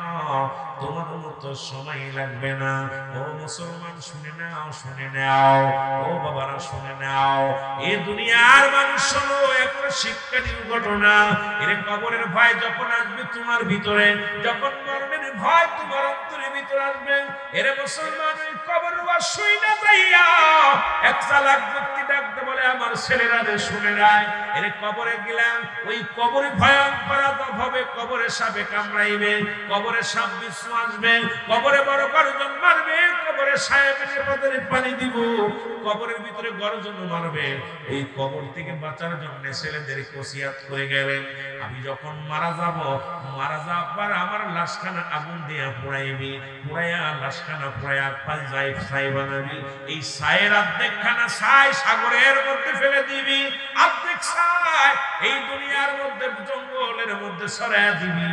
তোমার মতো সময় লাগবে না। ও মুসলমান শুনে নাও, শুনে নাও, ও বাবারা শুনে নাও, এই দুনিয়ার মানুষ শোনো একটা শিক্ষণীয় ঘটনা। এর কবরের ভয় যখন আসবে তোমার ভিতরে, যখন মরণের ভয় তোমার অন্তরের ভিতরে আসবে, এর মুসলমান ওই কবর শুই না যাইয়া এক চালাক ব্যক্তি ডাকতে বলে আমার ছেলেরা রে শুনে রায়, এর কবরে গেলাম, ওই কবরে ভয়ঙ্কর আযাব হবে, কবরে সাপে কামড়াইবে, কবরে সাপ বিচ্ছু আসবে, কবরে বড় গর্জন মারবে, কবরে সাহেবের পদের পানি দিব, কবরের ভিতরে গর্জন মারবে। এই কবর থেকে বাঁচার জন্য ছেলেদের ওসিয়াত করে গেলেন, আমি যখন মারা যাব, মারা যাবার আমার লাশখানা আগুন দিয়ে পোড়াইবি, পোড়াইয়া লাশখানা পোড়াইয়া পাঁচ ছাই বানাবি, এই ছায়ের অর্ধেকখানা ছাই সাগরের মধ্যে ফেলে দিবি, অর্ধেক ছাই এই দুনিয়ার মধ্যে জঙ্গলের মধ্যে ছড়াইয়া দিবি।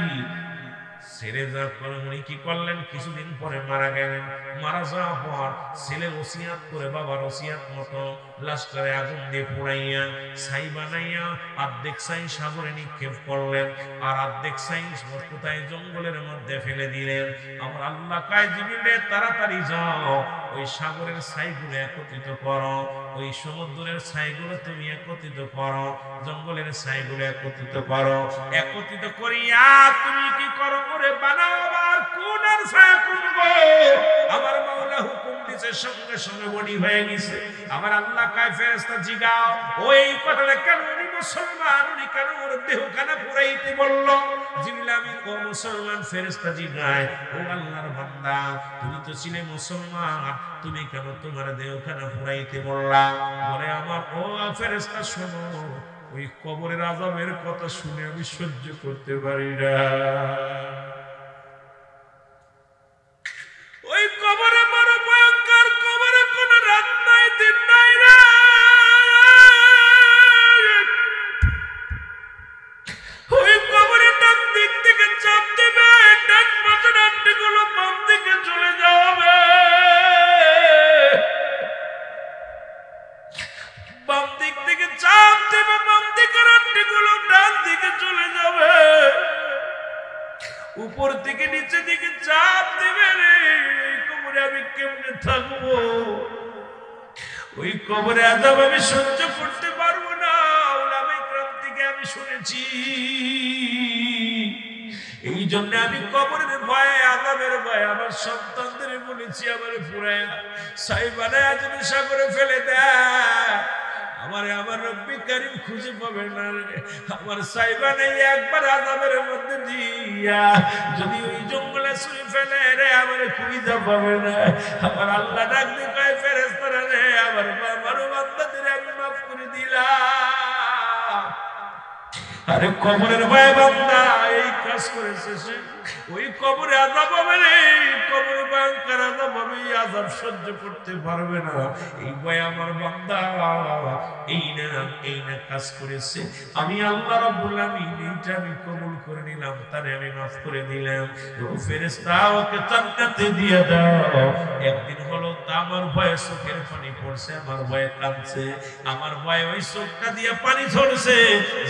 ছেলে যাওয়ার পরে উনি কি করলেন, কিছুদিন পরে মারা গেলেন। মারা যাওয়ার পর ছেলে ওসিয়াত করে বাবার ওসিয়াত মতো লাশটারে আগুন দিয়ে পোড়াইয়া ছাই বানাইয়া অর্ধেক ছাই সাগরে নিক্ষেপ করলেন, আর অর্ধেক ছাই কোথায় জঙ্গলের মধ্যে ফেলে দিলেন। আমার আল্লাহ কয় জিবরিলে তাড়াতাড়ি যাও, ওই সাগরের ছাইগুলো একত্রিত করো, ওই সমুদ্রের ছাইগুলো তুমি একত্রিত করো, জঙ্গলের ছাইগুলো একত্রিত করো, একত্রিত করিয়া তুমি কি করো করে বানাও আবার কোন আর ছায়া করবো। আমার মাওলা হুকুম দিছে, সঙ্গে সঙ্গে বডি হয়ে গেছে। আমার আল্লাহ কয় ফেরেশতা জিগাও, ওই কথাটা কেন উনি মুসলমান, উনি কেন ওর দেহখানা পুরাইতে বললো? জিবরিল আমিন ও মুসলমান ফেরেশতা জিগায়, ও আল্লাহর বান্দা তুমি তো ছিলে মুসলমান, তুমি কেন তোমার দেহখানা পুরাইতে বললা? বলে আমার ও ফেরেশতা শোনো, ওই কবরের আযাবের কথা শুনে আমি সহ্য করতে পারি না। ওই কবরে বড় ভয়ঙ্কর, কবরে কোনো রাত নাই দিন নাই রে। ওই কবরের ডান দিক থেকে চাপ দেবে, ডান পাশের আড্ডিগুলো বাম দিকে চলে যাবে, বাম দিক থেকে চাপ দেবে, বাম দিকের আড্ডিগুলো ডান দিকে চলে যাবে, উপর থেকে নিচে দিকে চাপ দেবে রে। কবরে আমি কেমনে থাকবো? ওই কবরে আযাব আমি সহ্য করতে পারবো না। উলামায়ে কেরাম থেকে আমি শুনেছি, এই জন্য আমি কবরের ভয়ে, আযাবের ভয়ে আমার সন্তানদের বলেছি আমার পুরায়া ছাই বানায়া যদি সাগরে ফেলে দেয়, আমার রব্বি কারীম খুঁজে পাবে না রে। আমার ছাই বানাইয়া একবার আযাবের মধ্যে দিয়া যদি ওই জঙ্গলে ছুঁড়ে ফেলে রে, আমার খুঁজে পাবে না। আমার আল্লাহ ডাক দিয়ে কয় ফেরেশতারা রে, আমার বান্দাদের আমি মাফ করে দিলাম। আরে কবরের ভয়ে বান্দা এই কাজ করেছে, সে ওই কবরে আযাব হবে রে, কবরে ভয়ঙ্কর আযাব হবে, এই আযাব সহ্য করতে পারবে না। এই ভয়ে আমার বান্দা এই না কাজ করেছে, আমি আল্লাহ রাব্বুল আমিন এইটা আমি কবুল করে নিলাম, তারে আমি মাফ করে দিলাম। ও ফেরেশতা ওকে জান্নাতে দিয়ে দাও। একদিন হলো আমার ভয়ে চোখের পানি পড়ছে, আমার ভয়ে কাঁদছে, আমার ভয়ে ওই চোখটা দিয়ে পানি ঝরছে,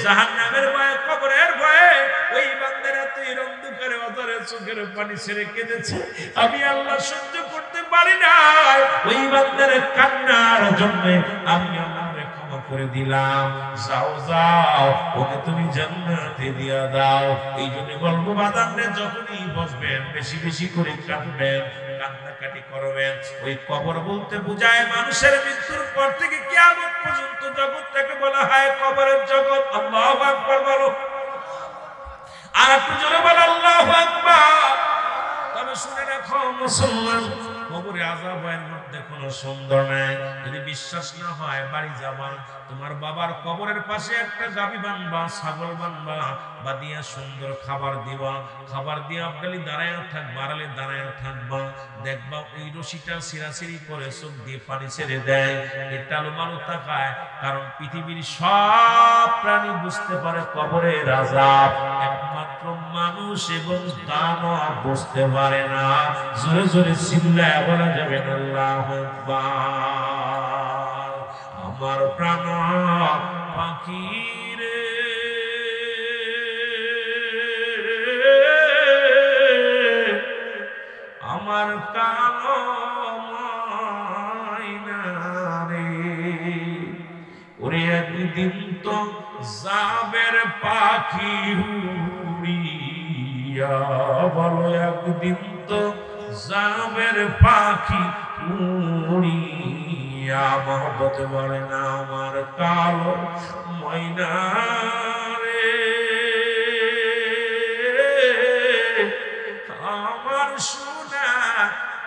জাহান্নামের ভয়ে, কবরের ভয়ে ওই বান্দারা তুই অন্ধকারে অধরে চোখের পানি ছেড়ে কেঁদেছে। আমি আল্লাহ সহ্য করতে পারি নাই, ওই বান্দার কান্নার জন্য আমি আল্লাহরে ক্ষমা করে দিলাম। যাও যাও, ওকে তুমি জান্নাতে দিয়া দাও। এই জন্য বলবো বাদামরে যখনই বসবেন বেশি বেশি করে কাঁদবেন, কান্নাকাটি করবেন। ওই কবর বলতে বোঝায় মানুষের মৃত্যুর পর থেকে কিয়ামত পর্যন্ত জগৎটাকে বলা হয় কবরের জগৎ। আল্লাহু আকবার বলো, আর একটু জোরে বলো আল্লাহু আকবার। তবে শুনে রাখো মুসলমান, কবরে আযাবের মধ্যে কোনো সুন্দর নাই। যদি বিশ্বাস না হয় বাড়ি যাবা, তোমার বাবার কবরের পাশে একটা গাভী বানবা, ছাগল বানবা, বাদিয়া সুন্দর খাবার দিবা, খাবার দিয়ে আপনি দাঁড়ায় থাকবা, আড়ালে দাঁড়ায় থাকবা, দেখবা ওই রশিটা সিরাসিরি করে চোখ দিয়ে পানি ছেড়ে দেয়, এটা মানো তাকায়। কারণ পৃথিবীর সব প্রাণী বুঝতে পারে কবরের আযাব, একমাত্র মানুষ এবং দানব বুঝতে পারে না। জোরে জোরে চিল্লায় বলা যাবে না আল্লাহু আকবার। আমার প্রাণ পাখি রে, আমার কালো ময়না রে, ওরে একদিন তো যাবের পাখি উড়িয়া, বলো একদিন তো যাবের পাখি উড়িয়া। মহব্বত বলে না আমার কালো ময়না রে, আমার সোনা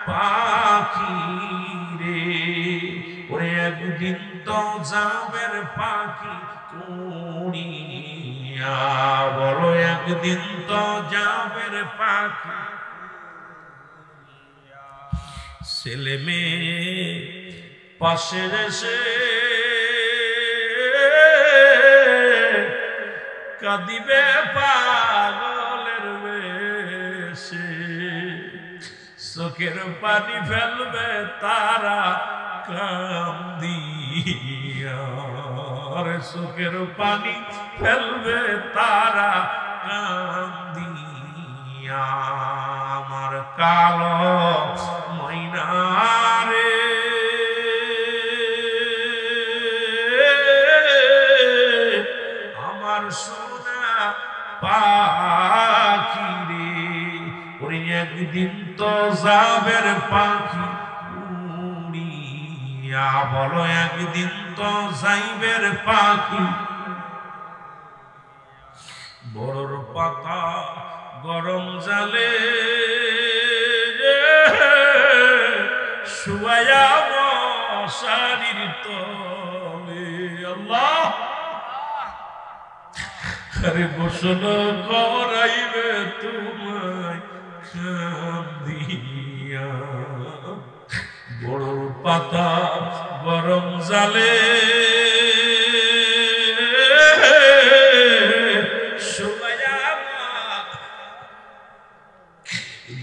পাখি রে, ওরে একদিন তো যাবের পাখি উড়িয়া, বলো একদিন তো যাবের পাখি। ছেলে মেয়ে পাশে এসে কাঁদিবে পাগলের বেশে, চোখের পানি ফেলবে তারা কান্দিয়া, চোখের পানি ফেলবে তারা কান্দিয়া। আমার কালো ময়না রে, আমার সোনা পাখি রে, ওরে একদিন তো যাবের পাখি উড়িয়া, বলো একদিন তো যাইবের পাখি। বড়র পাতা গরম জালে শুয়ায়া মশারির তলে, আল্লাহ আরে গোসল করাইবে তোমায় কান্দিয়া। বড়র পাতা গরম জালে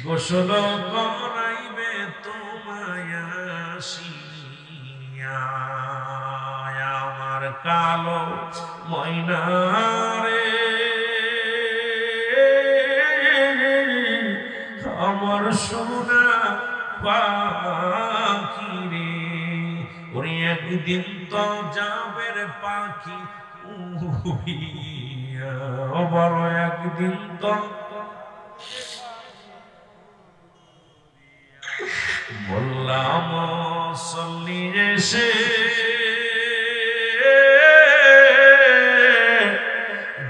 গোসল করাইবে তোমায় আসিয়া। আমার কালো ময়না রে, আমার সোনা পাখি রে, ওরে একদিন তো যাবের পাখি উড়িয়া, বড় একদিন তো। বললাম সল্লি এসে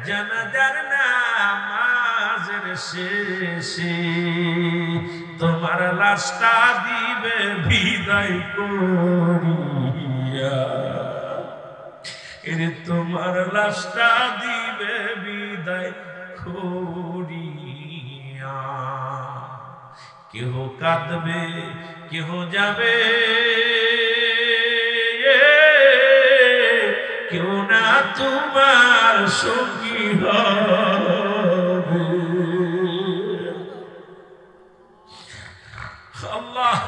জানাজার নামাজের শেষে তোমার লাশটা দিবে বিদায় করিয়া, এরে তোমার লাশটা দিবে বিদায় করিয়া। কেহ কাঁদবে কেহ যাবে, কেউ না তোমার সঙ্গী হবে। আল্লাহ,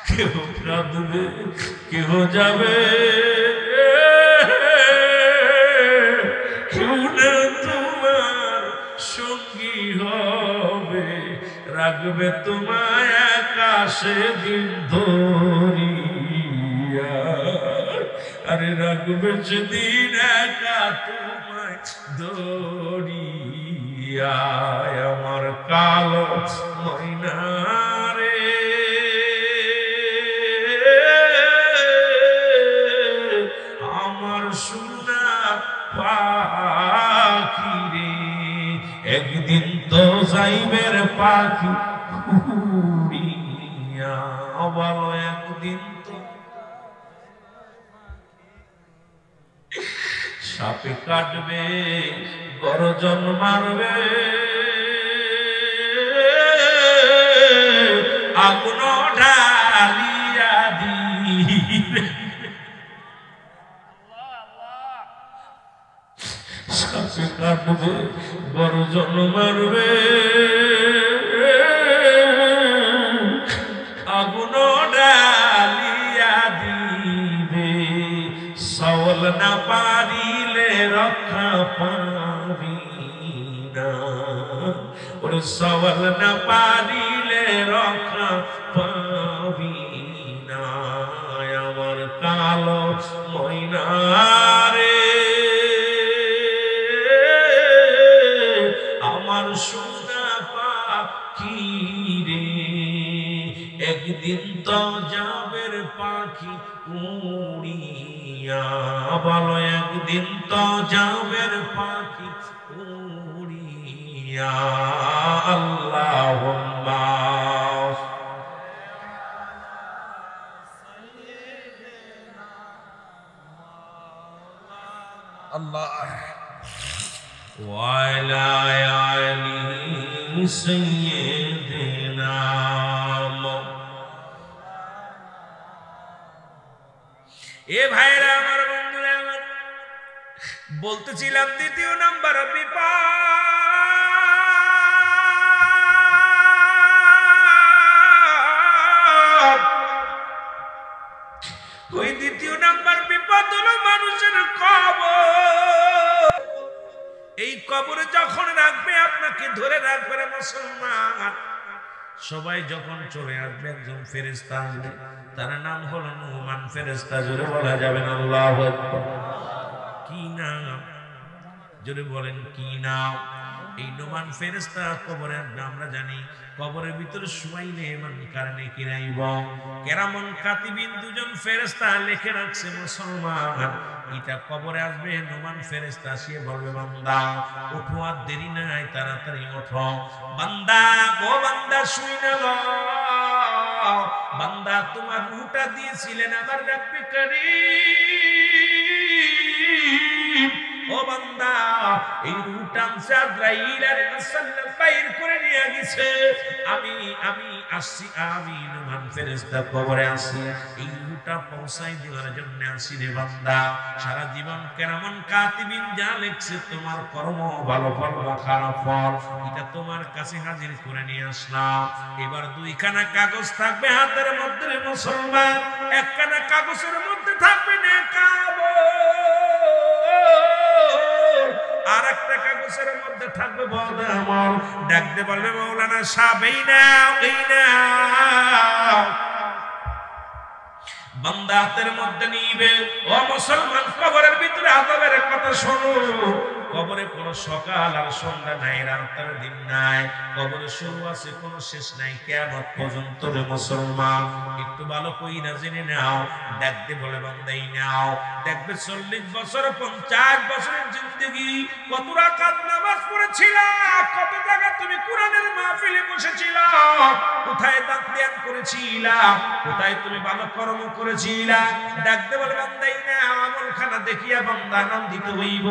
কেউ কাঁদবে কেহ যাবে, কেউ না তোমার সঙ্গী হবে। রাগ রাখবে তোমায় আকাশে দিন ধরিয়া, আরে রাখবে সেদিন একা তোমায় ধরিয়া, আমার কালো ময়না রে, আমার সোনা পাখি রে, একদিন তো যাইবের পাখি উড়িয়া, বলো একদিন তো সাপে কাটবে গর্জন মারবে, আগুন ঢালিয়া দিবে, সাপে কাটবে গর্জন মারবে, আগুন ঢালিয়া দিবে, সওল না পারিলে রক্ষা পাবি না, ওরে সওল না পারিলে রক্ষা পাবি না, আমার কালো ময়না রে, আমার সোনা পাখি রে, একদিন তো যাবের পাখি উড়িয়া, বলো একদিন তো যাবের পাখি উড়িয়া, আল্লাহুম্মা আল্লাহ ওয়া আলা আলি সাইয়্যিদিনা। এ ভাইরা আমার, বন্ধুরা আমার, বলতেছিলাম দ্বিতীয় নাম্বার বিপদ, ওই দ্বিতীয় নাম্বার বিপদ হলো মানুষের কবর। এই কবরে যখন রাখবে আপনাকে ধরে রাখবে রে মুসলমান, সবাই যখন চলে আসবে একজন ফেরেশতা আসবে, তার নাম হলো নুমান ফেরেশতা। জোরে বলা যাবে না আল্লাহু আকবার। কি নাম? জোরে বলেন কি নাম? এই নুমান ফেরেশতা কবরে আসবে। আমরা জানি কবরের ভিতরে শুয়াইলে মান কারণে কিরাইব, কেরামন কাতিবিন দুজন ফেরেশতা লিখে রাখছে মুসলমান, এটা কবরে আসবে। নুমান ফেরেশতা আসিয়ে বলবে, বান্দা ওঠো, আর দেরি নাই, তাড়াতাড়ি ওঠো। বান্দা, ও বান্দা শুইনা লও, বান্দা তোমার রূহটা দিয়েছিলেন আমার রব্বে কারীম। ও বান্দা, এই রূহটা আজরাইল আলাইহিস সালাম বাইর করে নিয়ে গেছে। আমি আসছি, আমি নুমান ফেরেশতা কবরে আসি, এই রূহটা পৌঁছাই দেওয়ার জন্য আসি রে বান্দা। সারা জীবন কেরামন কাতিবিন যা লিখছে, তোমার কর্ম ভালো ফল বা খারাপ ফল, এটা তোমার কাছে হাজির করে নিয়ে আসলাম। এবার দুইখানা কাগজ থাকবে হাতের মধ্যে রে মুসলমান, একখানা কাগজের মধ্যে থাকবে আর একটা কাগজের মধ্যে থাকবে বদা আমল। ডাকতে বলবে, মাওলানা সাহেব এই নাও, এই নাও। বান্দা হাতের মধ্যে নিবে। ও মুসলমান, কবরের ভিতরে আযাবের কথা শোনো। কবরে কোনো সকাল আর সন্ধ্যা নাই, রাতের দিন নাই, কবরে শুরু আছে, কোনো শেষ নাই, কিয়ামত পর্যন্ত রে মুসলমান। একটু ভালো কইরা জেনে নাও। ডাকতে বলে, বান্দাই নাও। দেখবে 40 বছর 50 বছরের জিন্দেগি, কত রাকাত নামাজ পড়েছিলা, কত জায়গা তুমি কোরআনের মাহফিলে বসেছিলা, কোথায় দান ধ্যান করেছিলা, কোথায় তুমি ভালো কর্ম করেছিলা। ডাকতে বলে, বান্দাই নাও। আমলখানা দেখিয়া বান্দা আনন্দিত হইব।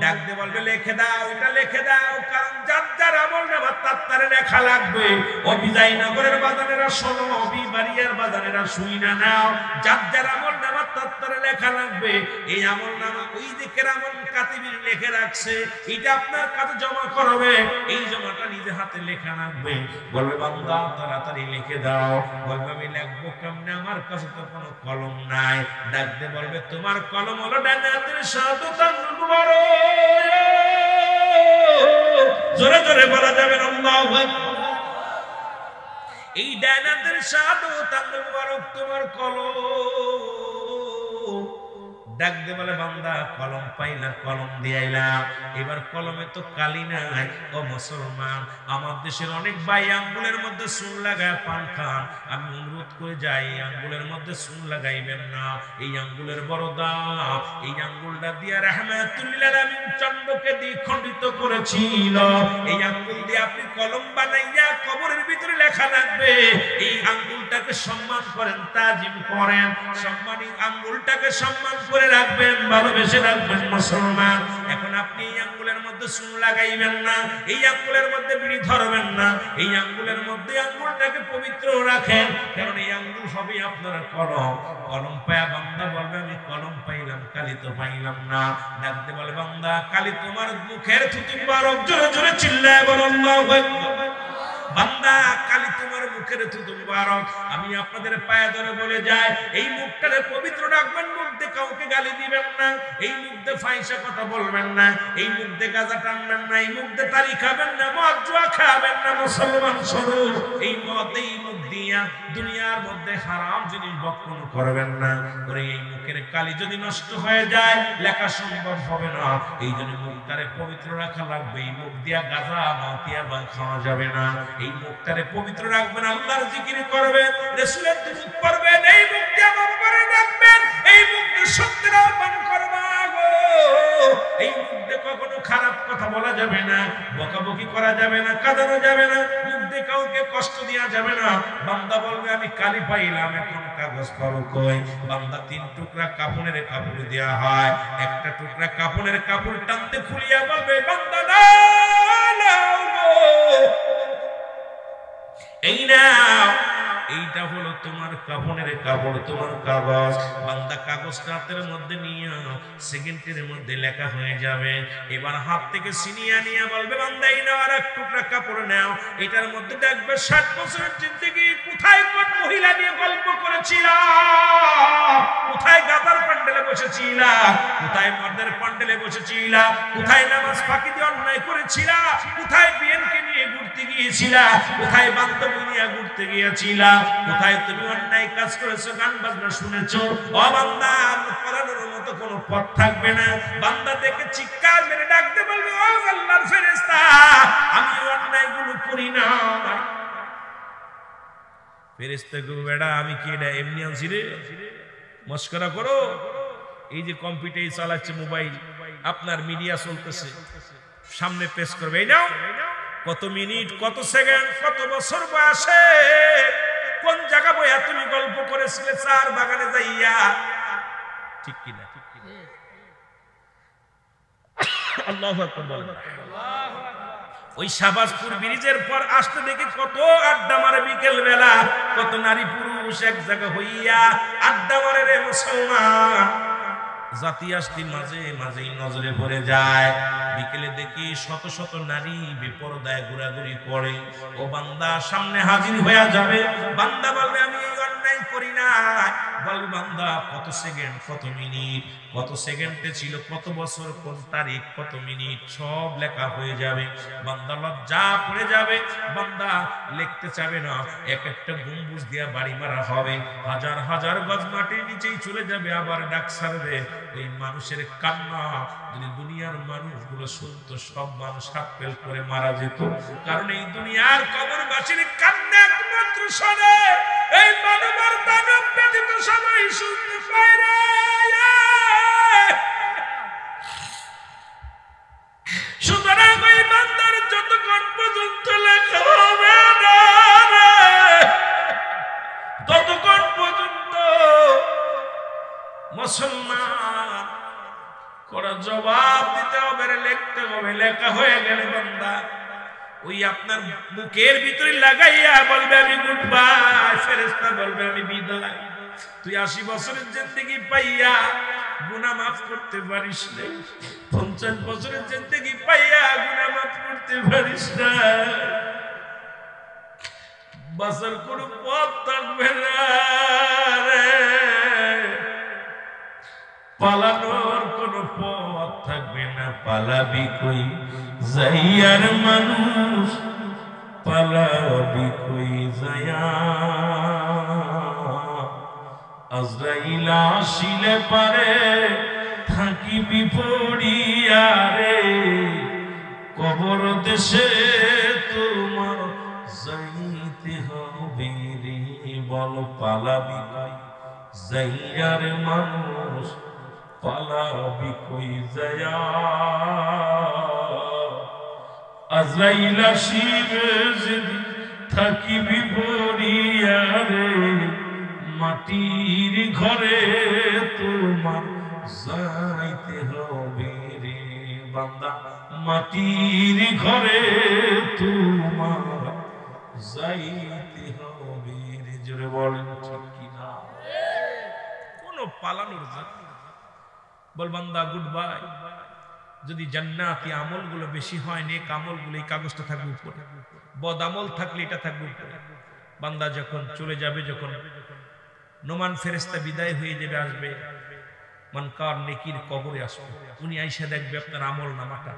ডাকতে বলবে, লিখে দাও, এটা লিখে দাও, কারণ যার যার আমল নামা তার লেখা লাগবে। অবিজয়নগরের বাজানেরা শোনো, অবিবাড়িয়ার বাজানেরা শুই না নাও, যার যার আমল নামা তার লেখা লাগবে। এই আমল নামা ওই দিকের আমল কাতিবিন লিখে রাখছে, এটা আপনার কাছে জমা করবে। এই জমাটা নিজে হাতে লেখা রাখবে। বলবে, বান্দা তাড়াতাড়ি লিখে দাও। বলবে, আমি লিখবো কেমনে, আমার কাছে তো কোনো কলম নাই। ডাকতে বলবে, তোমার কলম হলো ডান হাতের সাদুতান মুবারক। জোরে জোরে বলা যাবে আল্লাহু আকবার। এই ডায়নাতের শাহাদত আঙ্গুল মুবারক তোমার কলম। ডাক দে বলে বান্দা কলম পাইলা, কলম দিয়াইলাম, এবার কলমে তো কালি নাই। ও মুসলমান, আমার দেশের অনেক ভাই আঙ্গুলের মধ্যে চুন লাগায় পান খান, আমি অনুরোধ করে যাই আঙ্গুলের মধ্যে চুন লাগাইবেন না। এই আঙ্গুলের বড় দাম। এই আঙ্গুলটা দিয়া রাহমাতুল লিল আলামিন চন্দ্রকে দ্বিখণ্ডিত করেছিল। এই আঙ্গুল দিয়ে আপনি কলম বানাইয়া কবরের ভিতরে লেখা লাগবে। এই আঙ্গুলটাকে সম্মান করেন, তাজিম করেন, সম্মানী আঙ্গুলটাকে সম্মান করে রাখবেন, ভালোবেসে রাখবেন মুসলমান। এখন আপনি এই আঙ্গুলের মধ্যে চুন লাগাইবেন না, এই আঙ্গুলের মধ্যে বিড়ি ধরবেন না, এই আঙ্গুলের মধ্যে আঙ্গুলটাকে পবিত্র রাখেন, কারণ এই আঙ্গুল হবে আপনার কলম। কলম পায়া বান্দা বলবে আমি কলম পাইলাম, কালি তো পাইলাম না। ডাকতে বলে বান্দা কালি তোমার মুখের থুতু মুবারক, জোরে জোরে চিল্লায় বলো আল্লাহু আকবার। বান্দা কালি তোমার মুখের থুতু মুবারক। আমি আপনাদের পায়ে ধরে বলে যাই, এই মুখটারে পবিত্র রাখবেন, মুখ দিয়ে কাউকে গালি দিবেন না, এই মুখ দিয়ে ফাহিশা কথা বলবেন না, এই মুখ দিয়ে গাঁজা টানবেন না, এই মুখ দিয়ে তারি খাবেন না, মদ জুয়া খাবেন না মুসলমান স্বরূপ। এই মদ এই মুখ দিয়া দুনিয়ার মধ্যে হারাম জিনিস ভক্ষণ করবেন না। করে এই মুখের কালি যদি নষ্ট হয়ে যায় লেখা সম্ভব হবে না। এই জন্য মুখটারে পবিত্র রাখা লাগবে। এই মুখ দিয়া গাঁজা মাতিয়া বা খাওয়া যাবে না। এই মুখটারে পবিত্র রাখবেন, আল্লাহর জিকির করবেন, রাসূলের দুরূদ পড়বেন, এই মুখ দিয়ে বাবারে রাখবেন, এই মুখ দিয়ে সত্যের আহ্বান করবা গো। এই মুখ দিয়ে কখনো খারাপ কথা বলা যাবে না, বকাবকি করা যাবে না, কাঁদানো যাবে না, মুখ দিয়ে কাউকে কষ্ট দেওয়া যাবে না। বান্দা বলবে আমি কালি পাইলাম, এখন কাগজ পাবো কই? বান্দা 3 টুকরা কাপড়ের কাপড় দেয়া হয়, একটা টুকরা কাপড়ের কাপড় টানতে খুলিয়া বলবে বান্দা নাও গো, এই নাও, এইটা হলো তোমার কাফনের কাপড়, তোমার কাগজ। বান্দা কাগজটা হাতের মধ্যে নিয়ে সেকেন্ডের মধ্যে লেখা হয়ে যাবে। এবার হাত থেকে ছিনিয়ে নিয়ে বলবে বান্দা এই নাও আর এক টুকরা কাপড় নাও, এটার মধ্যে দেখবে 60 বছরের জিন্দেগি কোথায় কোন মহিলা নিয়ে গল্প করেছিলা, কোথায় গাদার প্যান্ডেলে বসেছিলা, কোথায় মর্দের প্যান্ডেলে বসেছিলা, কোথায় নামাজ ফাঁকি দিয়ে অন্যায় করেছিলা, কোথায় বিয়েনকে নিয়ে ঘুরতে গিয়েছিলা, কোথায় বান্ধবী নিয়ে ঘুরতে গিয়েছিলা, কোথায় তুমি অন্যায় কাজ করেছো, গান বাজনা শুনেছো। ও বান্দা পড়ানোর মতো কোনো পথ থাকবে না। বান্দা দেখে চিৎকার মেরে ডাকতে বলবে ও আল্লাহর ফেরেশতা, আমি অন্যায়গুলো করি না। ফেরেশতা গো বেটা আমি কি এটা এমনি আনছি রে, মস্করা করো? এই যে কম্পিউটার চালাচ্ছে, মোবাইল, আপনার মিডিয়া চলতেছে, সামনে পেশ করবে, এই নাও কত মিনিট, কত সেকেন্ড, কত বছর বয়সে কোন জায়গা বইয়া তুমি গল্প করেছিলে চার বাগানে যাইয়া, ঠিক কিনা? আল্লাহু আকবার বলেন। ওই শাহবাজপুর ব্রিজের পর আসতে দেখি কত আড্ডা মারে বিকেল বেলা, কত নারী পুরুষ এক জায়গা হইয়া আড্ডা মারে রে মুসলমান। জাতি আসতি মাঝে মাঝেই নজরে পড়ে যায়। বিকেলে দেখি শত শত নারী বেপরদায় ঘোরাঘুরি করে। ও বান্দা সামনে হাজির হয়ে যাবে, বান্দা বলবে আমি এই অন্যায় করি না। বলবে বান্দা কত সেকেন্ড, কত মিনিট, কত সেকেন্ডে ছিল, কত বছর, কোন তারিখ, কত মিনিট, সব লেখা হয়ে যাবে। বান্দা লজ্জা পড়ে যাবে, বান্দা লিখতে চাবে না। এক একটা গম্বুজ দিয়া বাড়ি মারা হবে, হাজার হাজার গজ মাটির নিচেই চলে যাবে, আবার ডাক ছাড়বে। এই মানুষের কান্না যদি দুনিয়ার মানুষগুলো শুনতো, সব মানুষ হাত ফেল করে মারা যেত। কারণ এই দুনিয়ার কবরবাসীর কান্না একমাত্র শোনে এই মানবের দানব ব্যতীত সবাই শুনতে পায় না। সুতরাং ওই বান্দার যতক্ষণ পর্যন্ত লেখা হবে না ততক্ষণ পর্যন্ত মুসলমান করা জবাব দিতে হবে, লিখতে হবে। লেখা হয়ে গেলে বান্দা ওই আপনার মুখের ভিতরে লাগাইয়া বলবে আমি গুড বাই, ফেরেশতা বলবে আমি বিদায়। তুই 80 বছরের জিন্দেগি পাইয়া গুনাহ মাফ করতে পারিস না, 50 বছরের জিন্দেগি পাইয়া গুনাহ মাফ করতে পারিস না, বাঁচার কোনো পথ থাকবে না রে, পালানোর কোনো পথ থাকবে না। পালাবি কই যাইয়ার মানুষ, পালাবি কই যায়া আজরাইল আসিলে পারে থাকিবি পড়িয়া রে কবর দেশে তোমার যাইতে হবে রে বল পালাবি কই যাইয়া রে মানুষ পালাবি কই যায়া আজরাইল আসিবে যদি থাকিবি পড়িয়া রে মাটির ঘরে তোমার যাইতে হবে রে বান্দা মাটির ঘরে তোমার যাইতে হবে রে জোরে বলেন ঠিক কিনা কোন পালানোর জায়গা বল বান্দা গুড বাই যদি জান্নাতি আমলগুলো বেশি হয় নেক আমলগুলো এই কাগজটা থাকবে উপরে বদ আমল থাকলে এটা থাকবে উপরে বান্দা যখন চলে যাবে যখন নোমান ফেরেশতা বিদায় হয়ে যাবে আসবে মানকার নেকির কবরে আসবে উনি আইসা দেখবে আপনার আমল নামাটা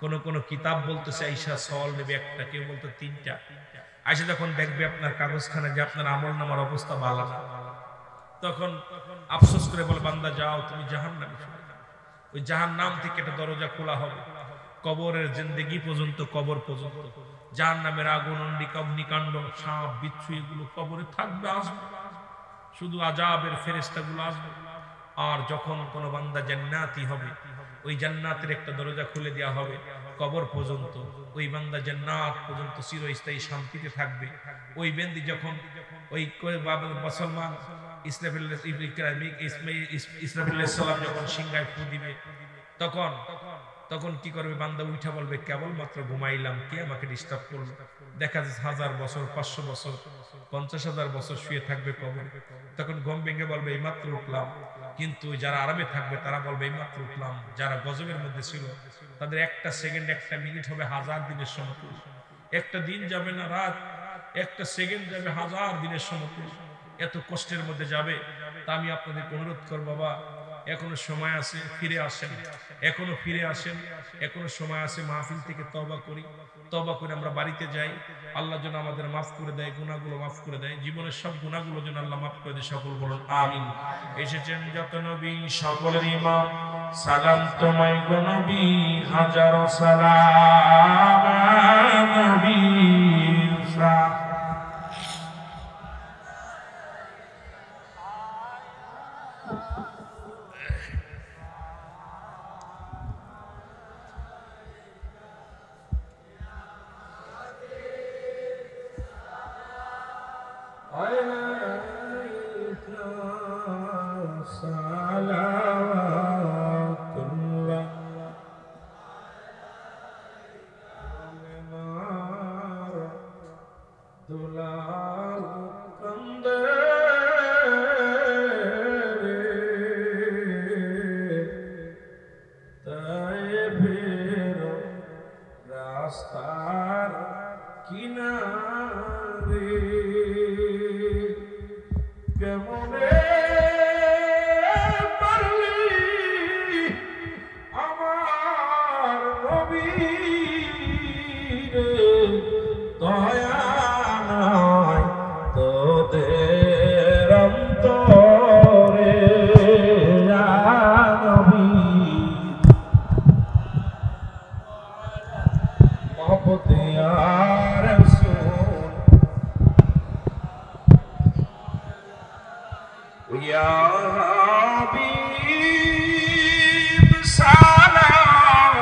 কোন কিতাব বলতেছে আইসা সওয়াল নেবে একটা কেউ বলতে তিনটা আইসা যখন দেখবে আপনার কাগজখানা যে আপনার আমল নামার অবস্থা ভালো না তখন আফসোস করে বলে বান্দা যাও তুমি জাহান্নামে চলে যাও ওই জাহান্নাম থেকে একটা দরজা খোলা হবে কবরের জিন্দেগি পর্যন্ত কবর পর্যন্ত জাহান্নামের আগুন অগ্নিকাণ্ড সাপ বিচ্ছু এগুলো কবরে থাকবে আসবে শুধু আযাবের ফেরেশতাগুলো আসবে আর যখন কোন বান্দা জান্নাতি হবে ওই জান্নাতের একটা দরজা খুলে দেওয়া হবে কবর পর্যন্ত ওই বান্দা জান্নাত পর্যন্ত চিরস্থায়ী শান্তিতে থাকবে ওই বেন্দি যখন ওই মুসলমান ইসরাফিল আলাইহিস সালাম যখন সিংহায় ফু দিবে তখন কি করবে বান্দা উঠা বলবে কেবলমাত্র ঘুমাইলাম কে আমাকে ডিস্টার্ব করলো দেখা যাচ্ছে 1000 বছর 500 বছর 50,000 বছর শুয়ে থাকবে কবরে তখন ঘুম ভেঙে বলবে এইমাত্র উঠলাম কিন্তু যারা আরামে থাকবে তারা বলবে এইমাত্র উঠলাম যারা গজবের মধ্যে ছিল তাদের একটা সেকেন্ড একটা মিনিট হবে 1000 দিনের সমতুল্য একটা দিন যাবে না রাত একটা সেকেন্ড যাবে 1000 দিনের সমতুল্য এত কষ্টের মধ্যে যাবে তা আমি আপনাদের অনুরোধ করব বাবা এখনো সময় আছে ফিরে আসেন এখনো ফিরে আসেন এখনো সময় আছে মাহফিল থেকে তওবা করি তওবা করে আমরা বাড়িতে যাই আল্লাহ যেন আমাদের মাফ করে দেয় গুনাহগুলো মাফ করে দেয় জীবনের সব গুনাহগুলো যেন আল্লাহ মাফ করে দেয় সকল বলুন আমিন এসেছেন যত নবী সকলের ইমাম সালাম তোমায় গো নবী হাজারো সালাম নবী রাস্তার কিনারে কেমনে পারলি আমার নবী রে দয়া নয় তোদের অন্তরে নবী मोहब्बत या रसूल या हबीब सलाम